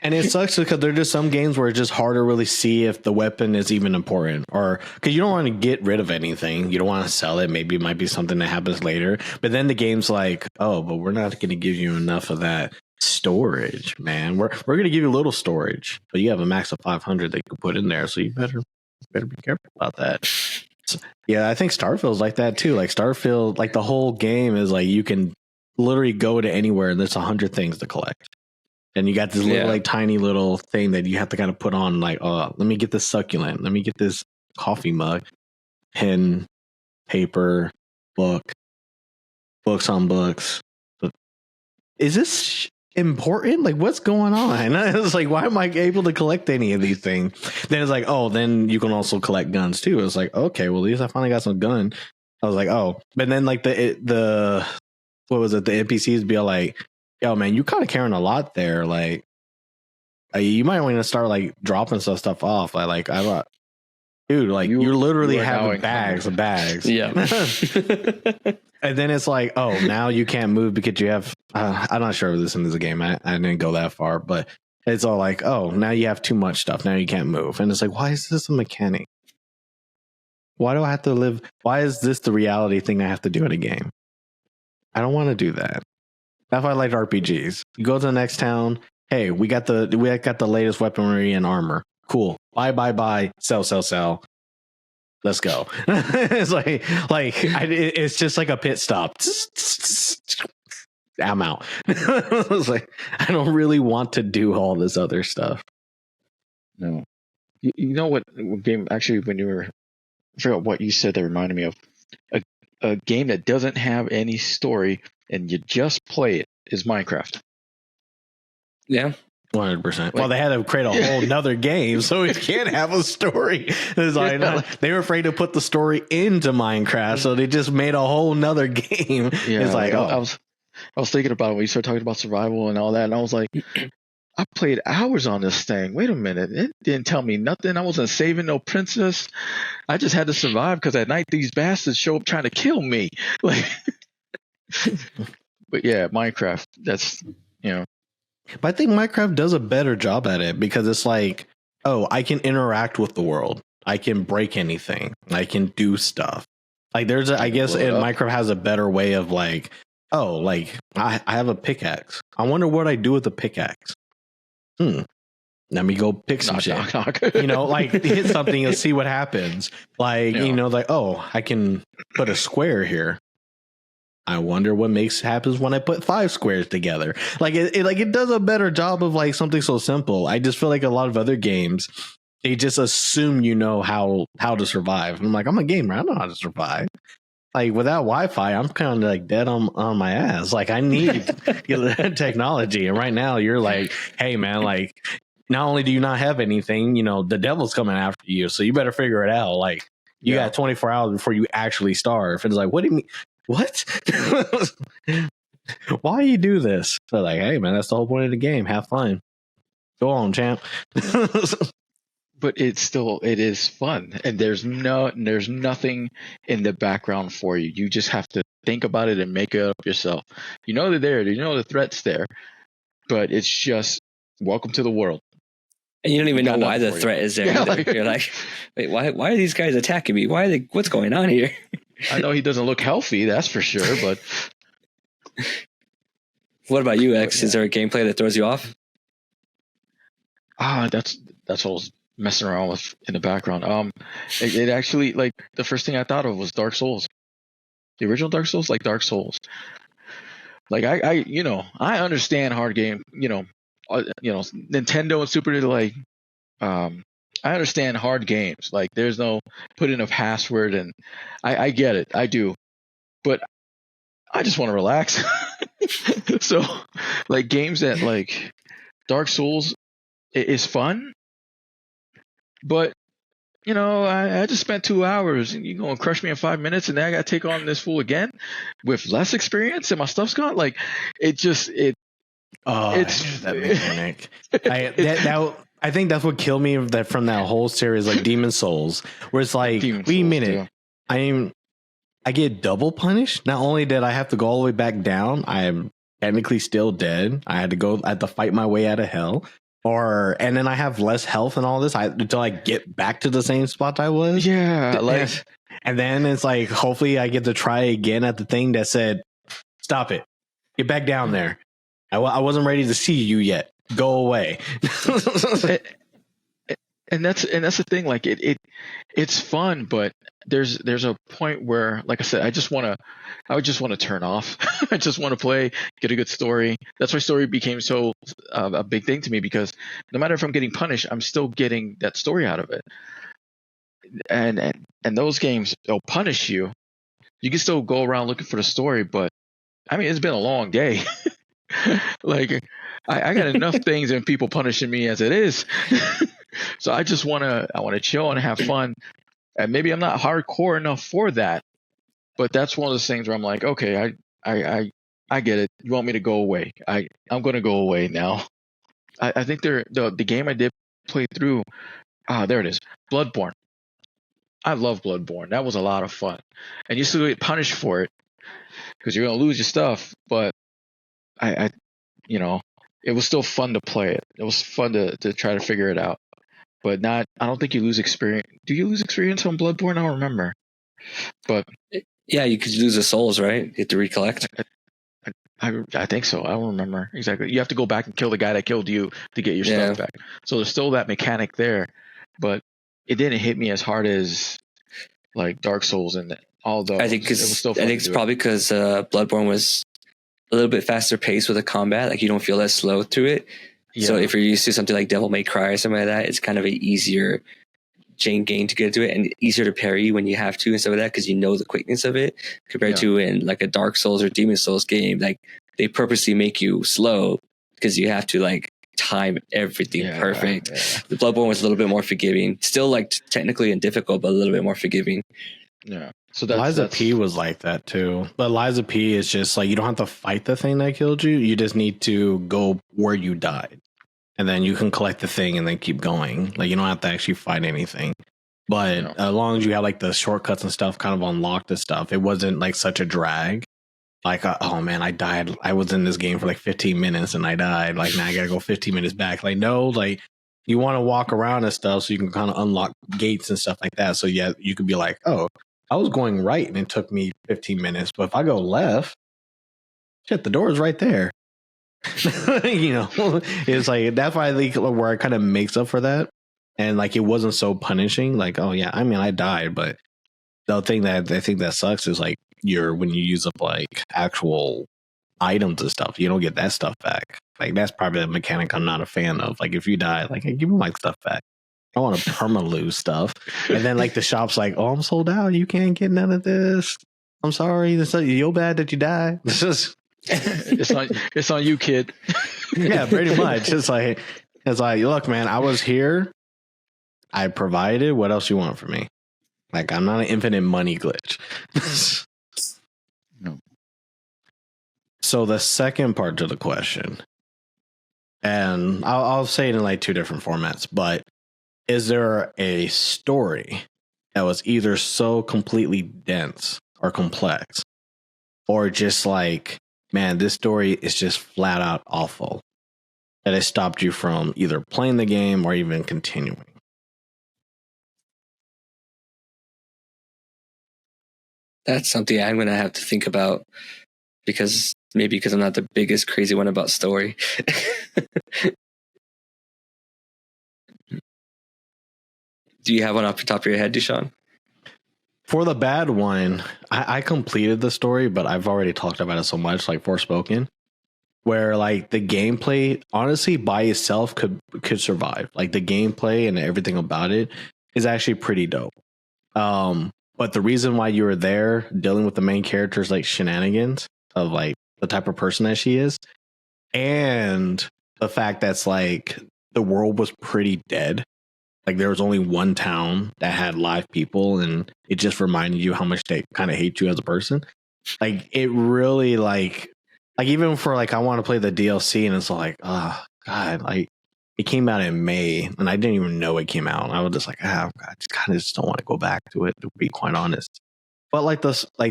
And it sucks because there are just some games where it's just hard to really see if the weapon is even important, or because you don't want to get rid of anything. You don't want to sell it. Maybe it might be something that happens later. But then the game's like, oh, but we're not going to give you enough of that storage, man. We're going to give you a little storage, but you have a max of 500 that you can put in there. So you better be careful about that. So, yeah, I think Starfield's like that too. Like Starfield, like the whole game is like you can literally go to anywhere and there's 100 things to collect. And you got this little, like, tiny little thing that you have to kind of put on, like, oh, let me get this succulent. Let me get this coffee mug, pen, paper, books on books. But is this important? Like, what's going on? It's like, why am I able to collect any of these things? Then it's like, oh, then you can also collect guns too. It's like, okay, well, at least I finally got some gun. I was like, oh, but then like the what was it? The NPCs be all like, yo, man, you kind of carrying a lot there. Like, you might want to start like dropping some stuff off. Like dude, like you're literally having bags of bags. Yeah. And then it's like, oh, now you can't move because you have. I'm not sure if this is a game. I didn't go that far, but it's all like, oh, now you have too much stuff. Now you can't move, and it's like, why is this a mechanic? Why do I have to live? Why is this the reality thing I have to do in a game? I don't want to do that. That's why I like RPGs. You go to the next town. Hey, we got the latest weaponry and armor. Cool. Buy. Sell. Let's go. It's it's just like a pit stop. I'm out. It's like I don't really want to do all this other stuff. No. You know what game actually when you were I forgot what you said that reminded me of a game that doesn't have any story and you just play it is Minecraft. Yeah. 100%. Well, they had to create a whole nother game, so it can't have a story. It's like, they were afraid to put the story into Minecraft, so they just made a whole nother game. Yeah, it's like, I was thinking about it when you started talking about survival and all that, and I was like, I played hours on this thing. Wait a minute, it didn't tell me nothing. I wasn't saving no princess. I just had to survive because at night these bastards show up trying to kill me. Like, but yeah, Minecraft. That's But I think Minecraft does a better job at it because it's like, oh, I can interact with the world. I can break anything. I can do stuff. Like I guess Minecraft has a better way of like, oh, like I have a pickaxe. I wonder what I do with the pickaxe. Let me go pick some shit. Knock. Like hit something and see what happens. Like, like, oh, I can put a square here. I wonder what happens when I put 5 squares together. Like it does a better job of like something so simple. I just feel like a lot of other games, they just assume how to survive. And I'm like, I'm a gamer. I know how to survive. Like without Wi-Fi, I'm kind of like dead on my ass. Like I need technology. And right now you're like, hey man, like not only do you not have anything, the devil's coming after you. So you better figure it out. Like you got 24 hours before you actually starve. And it's like, what do you mean? What? Why you do this? So like, hey man, that's the whole point of the game. Have fun. Go on, champ. But it is fun, and there's nothing in the background for you. You just have to think about it and make it up yourself. You know they're there. You know the threat's there, but it's just welcome to the world. And you don't even know why the threat is there. Yeah, you're like, wait, why are these guys attacking me? What's going on here? I know he doesn't look healthy, that's for sure, but what about you, X? Is there a gameplay that throws you off? That's what I was messing around with in the background. It actually, like, the first thing I thought of was Dark Souls. The original Dark Souls, like Dark Souls. Like I understand hard game, Nintendo and Super, like, I understand hard games. Like there's no put in a password, and I get it. I do. But I just want to relax. So like games that like Dark Souls is fun, but I just spent 2 hours and you're going to crush me in 5 minutes and then I got to take on this fool again with less experience and my stuff's gone. Like it's that mechanic. I think that's what killed me from that whole series, like Demon Souls, where it's like, wait a minute, I get double punished. Not only did I have to go all the way back down, I am technically still dead. I had to fight my way out of hell. and then I have less health and all this until I get back to the same spot I was. Yeah, like, and then it's like, hopefully I get to try again at the thing that said, "Stop it, get back down there." I wasn't ready to see you yet. Go away. and that's the thing. Like it's fun, but there's a point where, like I said, I would just want to turn off. I just want to play, get a good story. That's why story became so a big thing to me, because no matter if I'm getting punished, I'm still getting that story out of it. And those games, they'll punish you. You can still go around looking for the story, but I mean, it's been a long day. Like I got enough things and people punishing me as it is. So I want to chill and have fun. And maybe I'm not hardcore enough for that, but that's one of those things where I'm like, okay, I get it. You want me to go away? I'm going to go away now. I think the game I did play through. There it is. Bloodborne. I love Bloodborne. That was a lot of fun, and you still get punished for it because you're going to lose your stuff. But I it was still fun to play it. It was fun to try to figure it out. But I don't think you lose experience. Do you lose experience on Bloodborne? I don't remember. But yeah, you could lose the souls, right? You have to recollect. I think so. I don't remember exactly. You have to go back and kill the guy that killed you to get your stuff back. So there's still that mechanic there, but it didn't hit me as hard as like Dark Souls and all those. I think it's probably because Bloodborne was a little bit faster paced with the combat. Like you don't feel as slow through it. Yeah. So if you're used to something like Devil May Cry or something like that, it's kind of an easier chain game to get to it, and easier to parry when you have to and stuff like that, because you know the quickness of it compared to in like a Dark Souls or Demon Souls game. Like they purposely make you slow because you have to like time everything perfect. Yeah. The Bloodborne was a little bit more forgiving, still like technically and difficult, but a little bit more forgiving. Yeah. So Liza P was like that too, but Liza P is just like, you don't have to fight the thing that killed you. You just need to go where you died, and then you can collect the thing and then keep going. Like you don't have to actually fight anything. But as long as you have like the shortcuts and stuff kind of unlocked and stuff, it wasn't like such a drag. Like, oh man, I died. I was in this game for like 15 minutes and I died. Like now I gotta go 15 minutes back. Like no, like you want to walk around and stuff so you can kind of unlock gates and stuff like that. So yeah, you could be like, oh, I was going right and it took me 15 minutes. But if I go left, shit, the door is right there. It's like, that's why I think where it kind of makes up for that. And like, it wasn't so punishing. Like, oh yeah, I mean, I died. But the thing that I think that sucks is like, when you use up like actual items and stuff, you don't get that stuff back. Like that's probably a mechanic I'm not a fan of. Like if you die, like, hey, give me my stuff back. I want to perma lose stuff. And then like the shop's like, oh, I'm sold out. You can't get none of this. I'm sorry. You're bad that you died. It's on you, kid. Yeah, pretty much. It's like, look, man, I was here. I provided. What else you want from me? Like, I'm not an infinite money glitch. No. So the second part to the question, and I'll say it in like two different formats, but is there a story that was either so completely dense or complex, or just like, man, this story is just flat out awful, that it stopped you from either playing the game or even continuing? That's something I'm going to have to think about, because I'm not the biggest crazy one about story. Do you have one off the top of your head, DuShaun? For the bad one, I completed the story, but I've already talked about it so much, like Forspoken, where like the gameplay, honestly, by itself could survive. Like the gameplay and everything about it is actually pretty dope. But the reason why you were there dealing with the main character's like shenanigans of like the type of person that she is, and the fact that's like the world was pretty dead. Like there was only one town that had live people, and it just reminded you how much they kind of hate you as a person. Like it really like even for like, I want to play the DLC, and it's like, oh God, like it came out in May and I didn't even know it came out. And I was just like, I just don't want to go back to it, to be quite honest. But like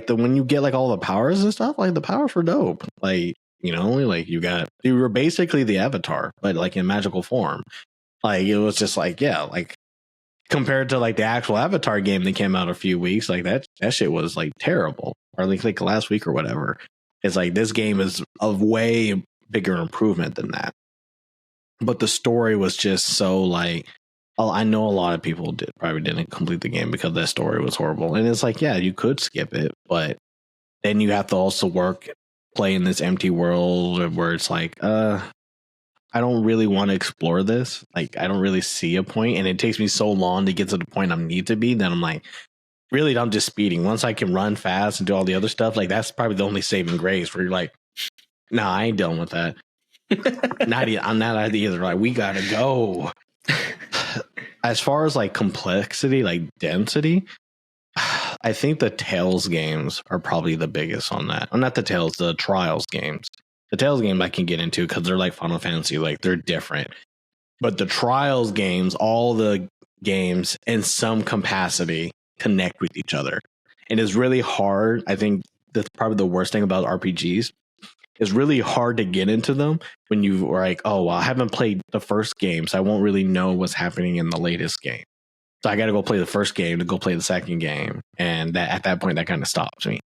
when you get like all the powers and stuff, like the powers were dope. Like You know, like you were basically the Avatar, but like in magical form. Like it was just like, yeah, like compared to like the actual Avatar game that came out a few weeks, like that shit was like terrible. Or like last week or whatever. It's like this game is a way bigger improvement than that. But the story was just so like, I know a lot of people probably didn't complete the game because that story was horrible. And it's like, yeah, you could skip it, but then you have to also play in this empty world where it's like, I don't really want to explore this. Like, I don't really see a point, and it takes me so long to get to the point I need to be that I'm like, really, I'm just speeding. Once I can run fast and do all the other stuff, like that's probably the only saving grace where you're like, nah, I ain't dealing with that. I'm not either. Like, we gotta go. As far as like complexity, like density, I think the Tales games are probably the biggest on that. Well, not the Tales, the Trials games. The Tales games I can get into because they're like Final Fantasy, like they're different. But the Trials games, all the games in some capacity connect with each other. And it's really hard. I think that's probably the worst thing about RPGs. It's really hard to get into them when you are like, oh, well, I haven't played the first game, so I won't really know what's happening in the latest game. So I got to go play the first game to go play the second game. And that at that point, that kind of stops me.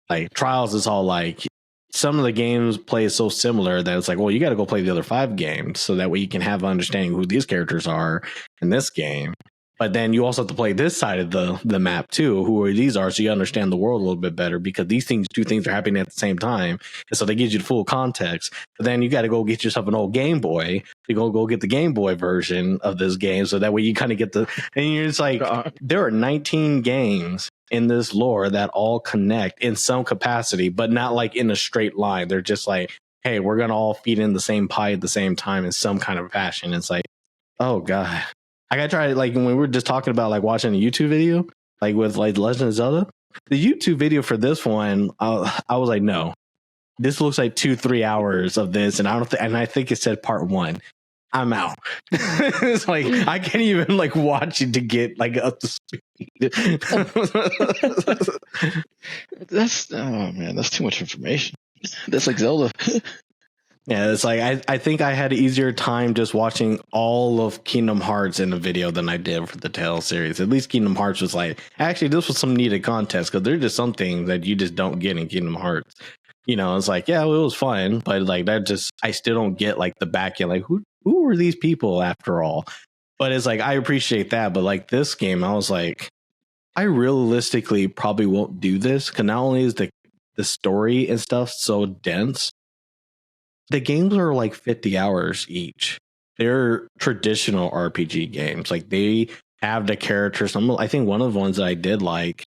Like Trials is all like, some of the games play so similar that it's like, well, you got to go play the other 5 games so that way you can have an understanding who these characters are in this game. But then you also have to play this side of the map too, who these are, so you understand the world a little bit better because these two things are happening at the same time. And so they give you the full context. But then you got to go get yourself an old Game Boy. You go get the Game Boy version of this game so that way you kind of get and you're just like, there are 19 games in this lore that all connect in some capacity, but not like in a straight line. They're just like, hey, we're going to all feed in the same pie at the same time in some kind of fashion. It's like, oh God. I gotta try, like when we were just talking about like watching a YouTube video, like with like Legend of Zelda, the YouTube video for this one, I was like, no, this looks like 2-3 hours of this, and I think it said part 1. I'm out. It's like I can't even like watch it to get like up to speed. That's too much information. That's like Zelda. Yeah, it's like I think I had an easier time just watching all of Kingdom Hearts in a video than I did for the Tales series. At least Kingdom Hearts was like, actually, this was some needed content because there's just some things that you just don't get in Kingdom Hearts. You know, it's like, yeah, well, it was fun, but like that just, I still don't get like the back end, like who are these people after all? But it's like, I appreciate that. But like this game, I was like, I realistically probably won't do this because not only is the story and stuff so dense, the games are like 50 hours each. They're traditional RPG games. Like they have the characters. I think one of the ones that I did like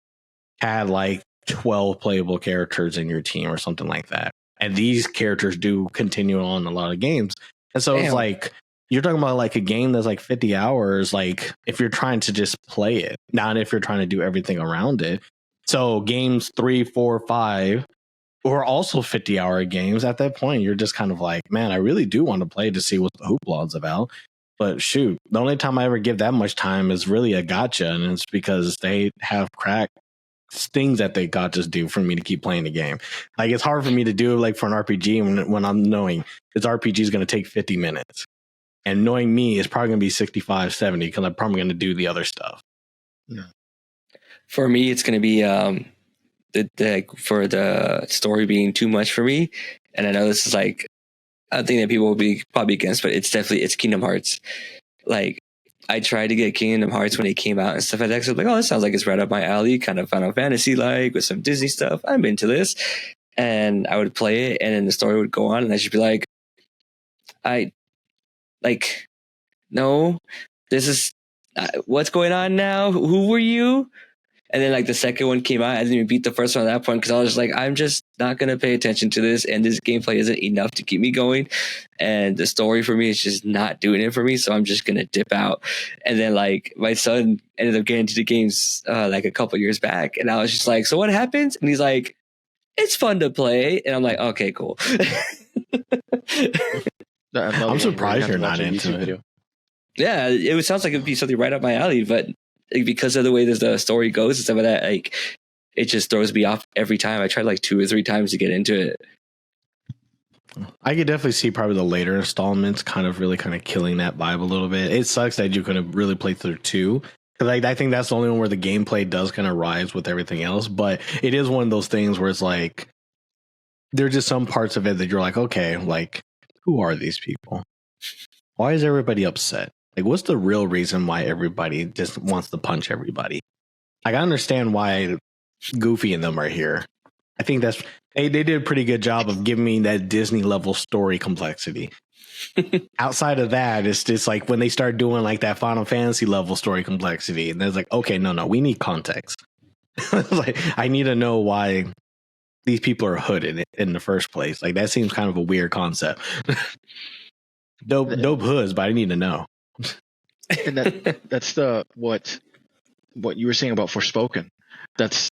had like 12 playable characters in your team or something like that. And these characters do continue on a lot of games. And so It's like, you're talking about like a game that's like 50 hours, like if you're trying to just play it, not if you're trying to do everything around it. So games 3, 4, 5, or also 50-hour games, at that point, you're just kind of like, man, I really do want to play to see what the hoopla is about. But shoot, the only time I ever give that much time is really a gacha, and it's because they have cracked things that they gotchas do for me to keep playing the game. Like, it's hard for me to do like for an RPG when I'm knowing this RPG is going to take 50 minutes. And knowing me, it's probably going to be 65, 70 because I'm probably going to do the other stuff. Yeah. For me, it's going to be... for the story being too much for me, and I know this is like a thing that people will be probably against, but it's Kingdom Hearts. Like I tried to get Kingdom Hearts when it came out and stuff like that. So I was like, oh, this sounds like it's right up my alley, kind of Final Fantasy like with some Disney stuff. I'm into this, and I would play it, and then the story would go on, and I should be like, no, this is what's going on now. Who were you? And then like the second one came out, I didn't even beat the first one at that point because I was just like, I'm just not going to pay attention to this. And this gameplay isn't enough to keep me going. And the story for me is just not doing it for me. So I'm just going to dip out. And then like my son ended up getting into the games like a couple years back. And I was just like, so what happens? And he's like, it's fun to play. And I'm like, okay, cool. I'm surprised you're not into it. Yeah, it sounds like it'd be something right up my alley, but because of the way the story goes and stuff like that, like it just throws me off every time. I tried like 2 or 3 times to get into it. I could definitely see probably the later installments kind of killing that vibe a little bit. It sucks that you couldn't really play through 2. Because I think that's the only one where the gameplay does kind of rise with everything else. But it is one of those things where it's like, there's just some parts of it that you're like, okay, like, who are these people? Why is everybody upset? Like, what's the real reason why everybody just wants to punch everybody? Like, I understand why Goofy and them are here. I think that's they did a pretty good job of giving me that Disney level story complexity. Outside of that, it's just like when they start doing like that Final Fantasy level story complexity, and it's like, okay, no, we need context. Like, I need to know why these people are hooded in the first place. Like, that seems kind of a weird concept. dope hoods, but I need to know. And that's what you were saying about Forspoken. That's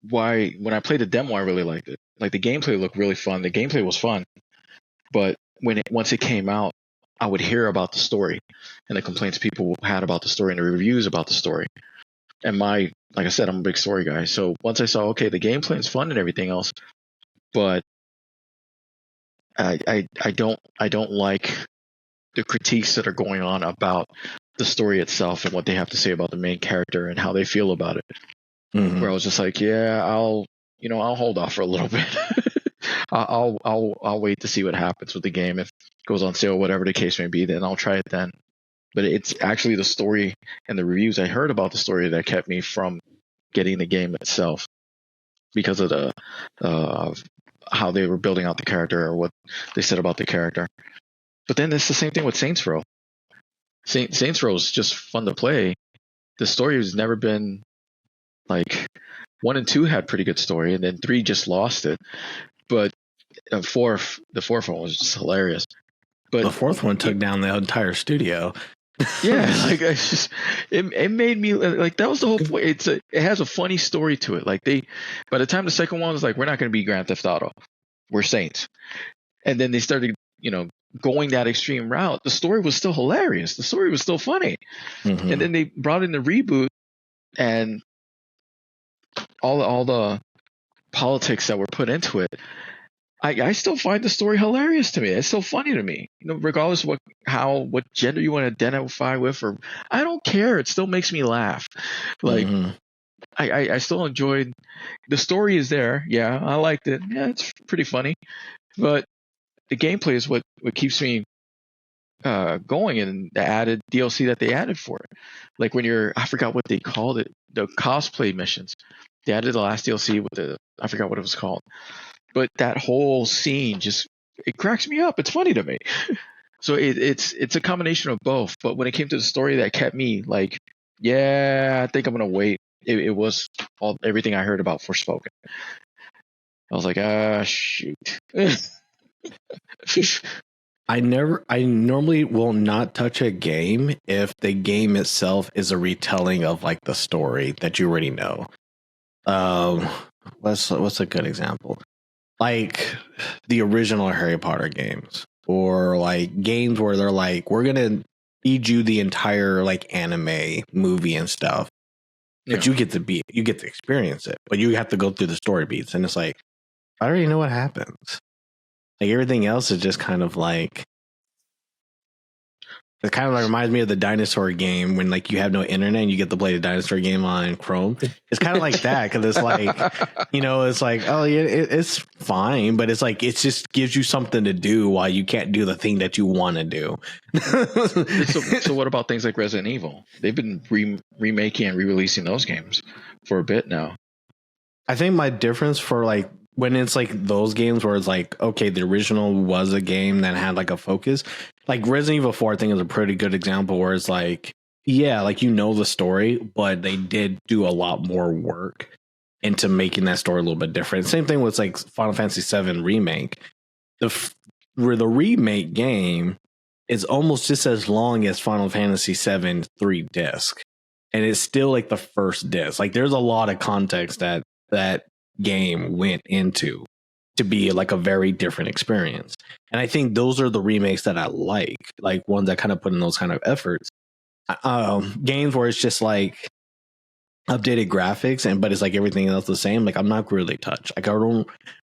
why when I played the demo, I really liked it. Like, the gameplay looked really fun. The gameplay was fun, but once it came out, I would hear about the story and the complaints people had about the story and the reviews about the story. And like I said, I'm a big story guy. So once I saw, okay, the gameplay is fun and everything else, but I don't like the critiques that are going on about the story itself and what they have to say about the main character and how they feel about it. Mm-hmm. Where I was just like, yeah, I'll hold off for a little bit. I'll wait to see what happens with the game. If it goes on sale, whatever the case may be, then I'll try it then. But it's actually the story and the reviews I heard about the story that kept me from getting the game itself, because of the how they were building out the character or what they said about the character. But then it's the same thing with Saints Row. Saints Row is just fun to play. The story has never been like 1 and 2 had pretty good story, and then 3 just lost it. But the fourth one was just hilarious. But the 4th one took down the entire studio. Yeah, like it made me like, that was the whole point. It has a funny story to it. Like, by the time the second one was like, we're not going to be Grand Theft Auto, we're Saints, and then they started going that extreme route. The story was still hilarious. The story was still funny, mm-hmm. And then they brought in the reboot and all the politics that were put into it. I still find the story hilarious to me. It's still funny to me, regardless of what gender you want to identify with, or I don't care. It still makes me laugh. Like, mm-hmm. I still enjoyed the story. Is there? Yeah, I liked it. Yeah, it's pretty funny, but the gameplay is what keeps me going, and the added DLC that they added for it. Like, I forgot what they called it, the cosplay missions. They added the last DLC with I forgot what it was called. But that whole scene it cracks me up. It's funny to me. So it's a combination of both. But when it came to the story that kept me like, yeah, I think I'm gonna wait. It was everything I heard about Forspoken. I was like, shoot. I normally will not touch a game if the game itself is a retelling of like the story that you already know. What's a good example? Like the original Harry Potter games, or like games where they're like, we're gonna feed you the entire like anime movie and stuff, but you get to experience it, but you have to go through the story beats, and it's like, I already know what happens. Like, everything else is just kind of like, it kind of like reminds me of the dinosaur game when like you have no internet and you get to play the dinosaur game on Chrome. It's kind of like that, because it's like, it's like, oh yeah, it's fine, but it's like, it just gives you something to do while you can't do the thing that you want to do. So what about things like Resident Evil? They've been remaking and re-releasing those games for a bit now. I think my difference for like, when it's like those games where it's like, okay, the original was a game that had like a focus, like Resident Evil 4, I think is a pretty good example where it's like, yeah, like the story, but they did do a lot more work into making that story a little bit different. Same thing with like Final Fantasy 7 Remake. Where the remake game is almost just as long as Final Fantasy 7 3 disc. And it's still like the first disc. Like, there's a lot of context that game went into to be like a very different experience. And I think those are the remakes that I like ones that kind of put in those kind of efforts. Games where it's just like updated graphics but it's like everything else the same, like I'm not really touched. Like, I don't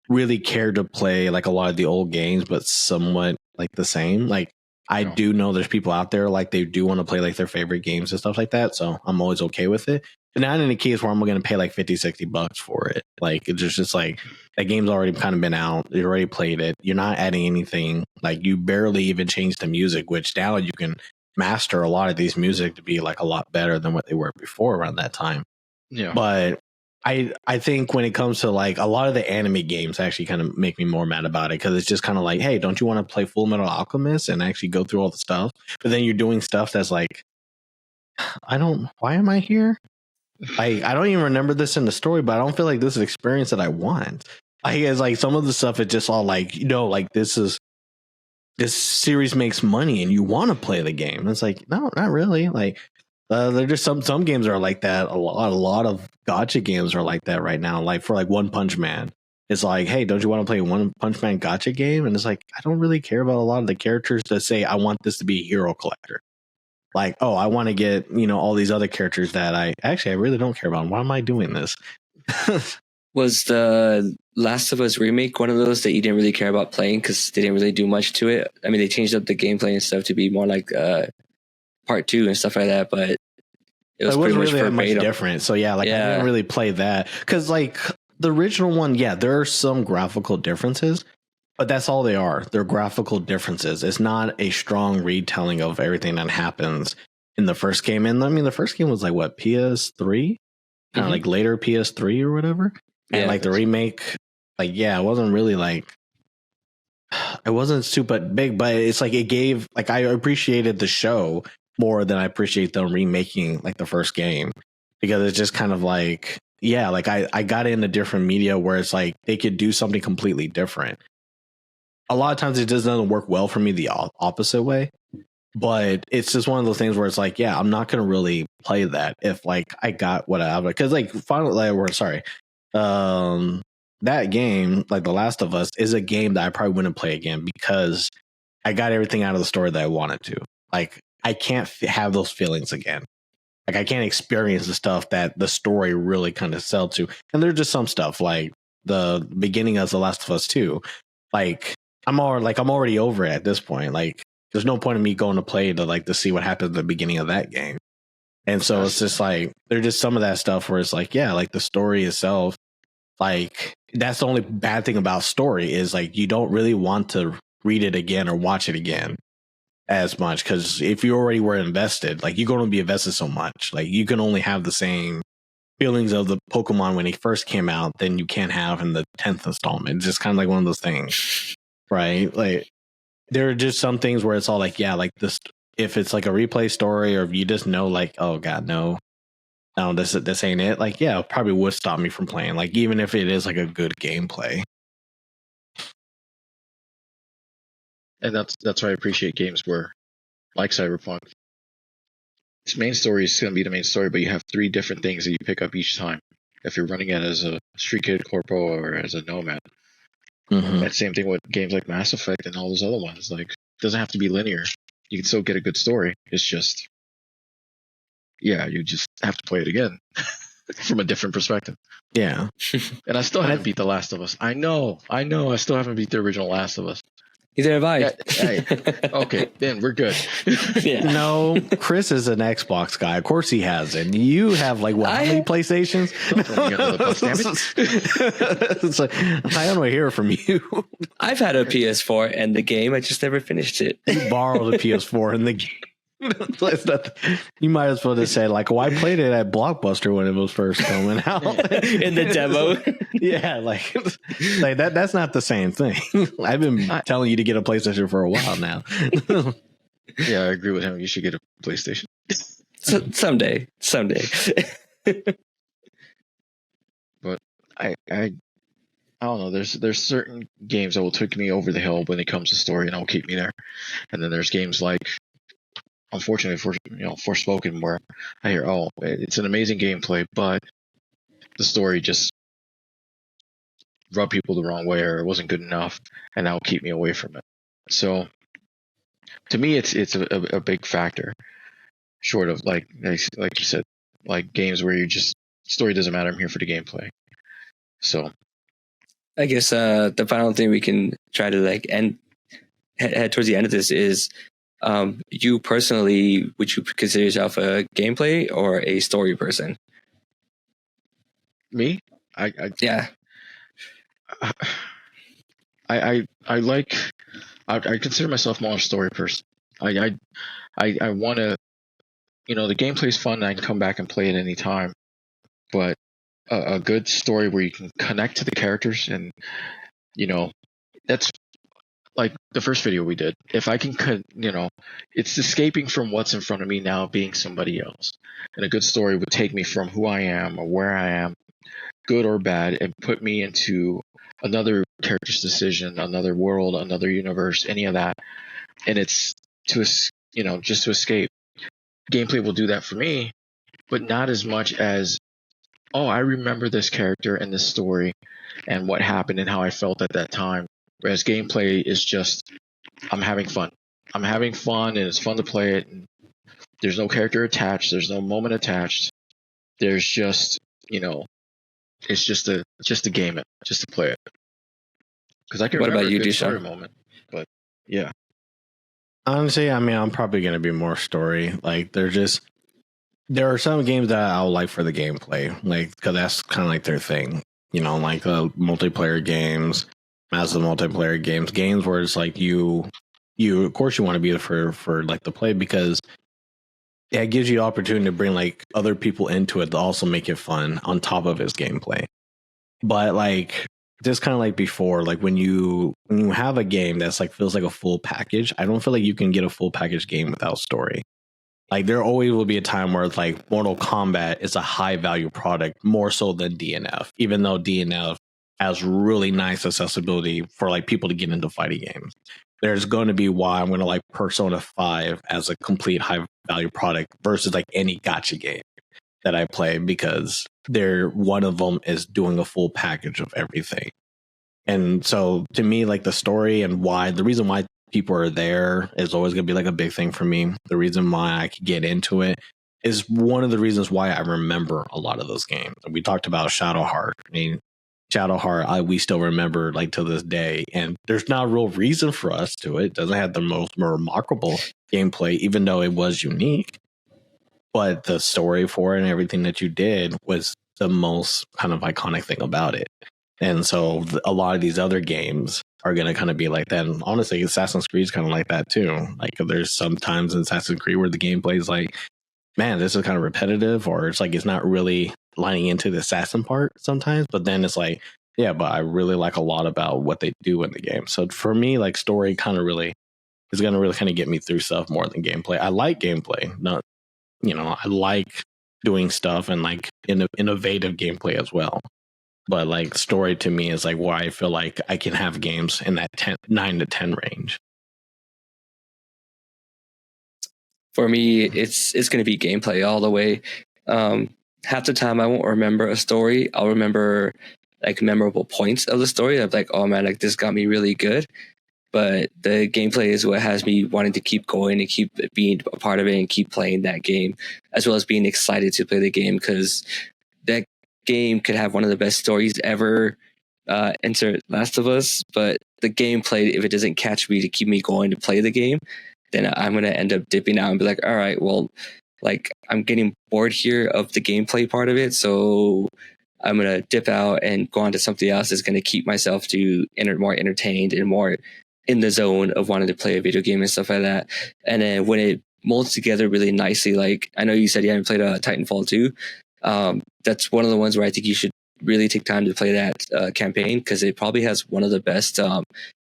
really care to play like a lot of the old games, but somewhat like the same. Like I do know there's people out there like they do want to play like their favorite games and stuff like that. So I'm always okay with it. But not in a case where I'm going to pay like 50, $60 for it. Like it's just like that game's already kind of been out. You already played it. You're not adding anything. Like you barely even changed the music, which now you can master a lot of these music to be like a lot better than what they were before around that time. Yeah. But I think when it comes to like a lot of the anime games actually kind of make me more mad about it because it's just kind of like, hey, don't you want to play Full Metal Alchemist and actually go through all the stuff? But then you're doing stuff that's like, why am I here? I don't even remember this in the story, but I don't feel like this is the experience that I want. It's like some of the stuff is just all like, like this series makes money and you want to play the game. And it's like, no, not really. Like, they're just some games are like that. A lot of gacha games are like that right now. Like for like One Punch Man, it's like, hey, don't you want to play One Punch Man gacha game? And it's like, I don't really care about a lot of the characters that say I want this to be a hero collector. Like, oh, I want to get all these other characters that I really don't care about. Why am I doing this? Was the Last of Us remake one of those that you didn't really care about playing because they didn't really do much to it? I mean, they changed up the gameplay and stuff to be more like part 2 and stuff like that, but it was pretty really much much different. So I didn't really play that because like the original one, there are some graphical differences, but that's all they are. They're graphical differences. It's not a strong retelling of everything that happens in the first game. And I mean, the first game was like what, PS3, kind of like later PS3 or whatever. And like the remake, like it wasn't really like. It wasn't super big, but it's like it gave like I appreciated the show more than I appreciate them remaking like the first game because it's just kind of like like I got into different media where it's like they could do something completely different. A lot of times it just doesn't work well for me the opposite way, but it's just one of those things where it's like I'm not gonna really play that if like I got what I have because like that game, like The Last of Us, is a game that I probably wouldn't play again because I got everything out of the story that I wanted to. Like, I can't have those feelings again. Like, I can't experience the stuff that the story really kind of sell to. And there's just some stuff like the beginning of The Last of Us 2. Like, I'm already over it at this point. Like, there's no point in me going to play to see what happens at the beginning of that game. And so it's just like there's just some of that stuff where it's like, like the story itself. Like that's the only bad thing about story is like you don't really want to read it again or watch it again as much because if you already were invested, like you're going to be invested so much. Like you can only have the same feelings of the Pokemon when he first came out than you can have in the 10th installment. It's just kind of like one of those things, right? Like there are just some things where it's all like, like this. If it's like a replay story or if you just know like, oh God, no, this ain't it. Like, it probably would stop me from playing. Like, even if it is like a good gameplay. And that's why I appreciate games where, like Cyberpunk, its main story is going to be the main story, but you have 3 different things that you pick up each time. If you're running it as a Street Kid Corpo or as a Nomad. That same thing with games like Mass Effect and all those other ones. Like, it doesn't have to be linear. You can still get a good story. It's just, you just have to play it again from a different perspective. Yeah. And I still haven't beat The Last of Us. I know. I still haven't beat the original Last of Us. Neither have I. Okay, then we're good. No, Chris is an Xbox guy. Of course he has it. You have like how many PlayStations? It's like, I don't want to hear from you. I've had a PS4 and the game. I just never finished it. You borrowed a PS4 in the game. You might as well just say like, I played it at Blockbuster when it was first coming out in the demo. like that. That's not the same thing. I've been telling you to get a PlayStation for a while now. Yeah, I agree with him. You should get a PlayStation. Someday. But I don't know. There's certain games that will take me over the hill when it comes to story, and will keep me there. And then there's games like, unfortunately, Forspoken, where I hear, it's an amazing gameplay, but the story just rubbed people the wrong way, or it wasn't good enough, and that will keep me away from it. So, to me, it's a big factor. Short of like you said, like games where you just story doesn't matter. I'm here for the gameplay. So, I guess the final thing we can try to like head towards the end of this is, you personally, would you consider yourself a gameplay or a story person? Me, Yeah. I like. I consider myself more a story person. I want to. The gameplay's fun. I can come back and play it anytime. But a good story where you can connect to the characters, and that's like the first video we did. If I can, it's escaping from what's in front of me now, being somebody else. And a good story would take me from who I am or where I am, good or bad, and put me into another character's decision, another world, another universe, any of that. And it's just to escape. Gameplay will do that for me, but not as much as, oh, I remember this character and this story and what happened and how I felt at that time. Whereas gameplay is just, I'm having fun. I'm having fun and it's fun to play it. And there's no character attached. There's no moment attached. There's just, it's just to game it, just to play it. Because I can What remember about you, a good DuShaun? story moment, but yeah. Honestly, I mean, I'm probably going to be more story. Like, there are some games that I'll like for the gameplay, like, because that's kind of like their thing, like multiplayer games, massive multiplayer games where it's like you of course you want to be there for like the play, because it gives you the opportunity to bring like other people into it to also make it fun on top of its gameplay. But like, just kind of like before, like when you have a game that's like feels like a full package, I don't feel like you can get a full package game without story. Like, there always will be a time where it's like Mortal Kombat is a high value product more so than DNF, even though DNF has really nice accessibility for like people to get into fighting games. There's going to be why I'm going to like Persona 5 as a complete high value product versus like any gacha game that I play, because one of them is doing a full package of everything. And so to me, like, the story and the reason why people are there is always going to be like a big thing for me. The reason why I could get into it is one of the reasons why I remember a lot of those games. We talked about Shadowheart. I mean, Shadowheart, we still remember like to this day, and there's not a real reason for us to. It doesn't have the most remarkable gameplay, even though it was unique. But the story for it and everything that you did was the most kind of iconic thing about it. And so a lot of these other games are going to kind of be like that. And honestly, Assassin's Creed is kind of like that too. Like, there's sometimes in Assassin's Creed where the gameplay is like, man, this is kind of repetitive, or it's like it's not really lining into the assassin part sometimes. But then it's like, yeah, but I really like a lot about what they do in the game. So for me, like, story kind of really is going to really kind of get me through stuff more than gameplay. I like gameplay, not, I like doing stuff and like innovative gameplay as well. But like, story to me is like where I feel like I can have games in that 9 to 10 range. For me, it's going to be gameplay all the way. Half the time I won't remember a story. I'll remember like memorable points of the story. I'm like, oh man, like this got me really good. But the gameplay is what has me wanting to keep going and keep being a part of it and keep playing that game, as well as being excited to play the game, because that game could have one of the best stories ever. Insert Last of Us, but the gameplay, if it doesn't catch me to keep me going to play the game, then I'm going to end up dipping out and be like, all right, well, like, I'm getting bored here of the gameplay part of it, so I'm going to dip out and go on to something else that's going to keep myself to more entertained and more in the zone of wanting to play a video game and stuff like that. And then when it molds together really nicely, like, I know you said you haven't played Titanfall 2. That's one of the ones where I think you should really take time to play that campaign, because it probably has one of the best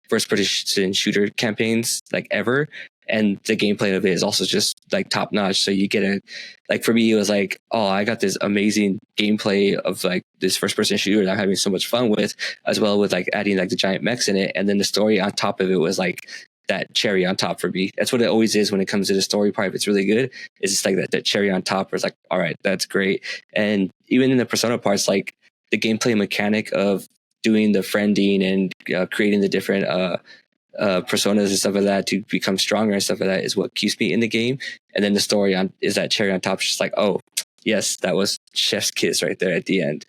first-person shooter campaigns like ever. And the gameplay of it is also just like top notch. So you get like, for me, it was like, oh, I got this amazing gameplay of like this first person shooter that I'm having so much fun with, as well with like adding like the giant mechs in it. And then the story on top of it was like that cherry on top for me. That's what it always is when it comes to the story part. If it's really good, it's just like that cherry on top where it's like, all right, that's great. And even in the Persona parts, like the gameplay mechanic of doing the friending and creating the different personas and stuff like that to become stronger and stuff like that is what keeps me in the game. And then the story is that cherry on top. It's just like, oh yes, that was chef's kiss right there at the end.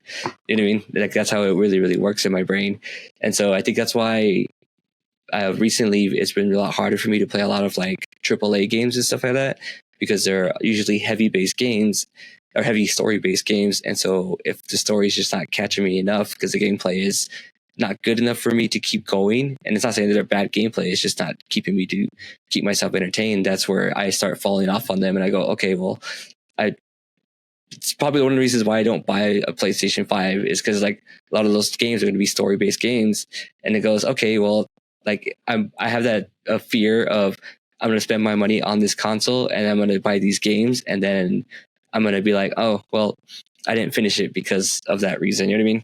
You know what I mean? Like that's how it really, really works in my brain. And so I think that's why recently it's been a lot harder for me to play a lot of like AAA games and stuff like that, because they're usually heavy based games or heavy story based games. And so if the story is just not catching me enough because the gameplay is not good enough for me to keep going, and it's not saying that they're bad gameplay, it's just not keeping me to keep myself entertained, that's where I start falling off on them. And I go, okay, well, it's probably one of the reasons why I don't buy a PlayStation 5 is because like a lot of those games are going to be story based games. And it goes, okay, well, like I have that fear of I'm going to spend my money on this console and I'm going to buy these games, and then I'm going to be like, oh, well, I didn't finish it because of that reason. You know what I mean?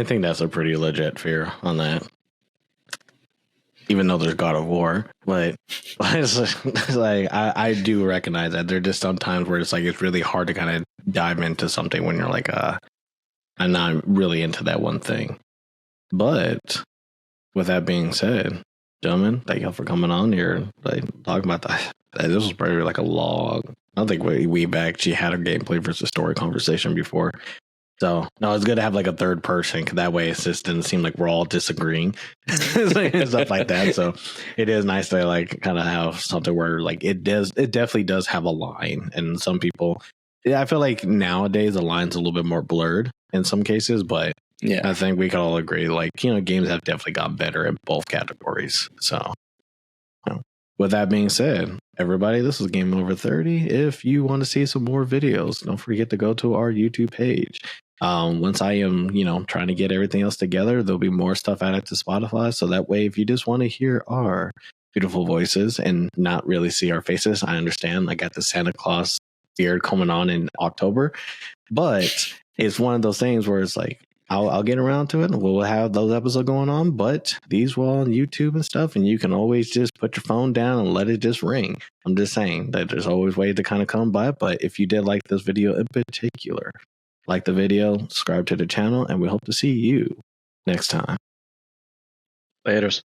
I think that's a pretty legit fear on that. Even though there's God of War, but it's like I do recognize that there are just some times where it's like it's really hard to kind of dive into something when you're like, I'm not really into that one thing. But with that being said, gentlemen, thank y'all for coming on here, like talking about that. This was probably like a long. I don't think we've actually had a gameplay versus story conversation before. So no, it's good to have like a third person, because that way it just doesn't seem like we're all disagreeing and stuff like that. So it is nice to like kind of have something where like it definitely does have a line. And some people, I feel like nowadays the line's a little bit more blurred in some cases, but yeah, I think we can all agree, like, games have definitely gotten better in both categories. So with that being said, everybody, this is Game Over 30. If you want to see some more videos, don't forget to go to our YouTube page. Once I am, trying to get everything else together, there'll be more stuff added to Spotify. So that way, if you just want to hear our beautiful voices and not really see our faces, I understand. I got the Santa Claus beard coming on in October, but it's one of those things where it's like, I'll get around to it and we'll have those episodes going on, but these were on YouTube and stuff, and you can always just put your phone down and let it just ring. I'm just saying that there's always ways to kind of come by, but if you did like this video in particular, like the video, subscribe to the channel, and we hope to see you next time. Laters.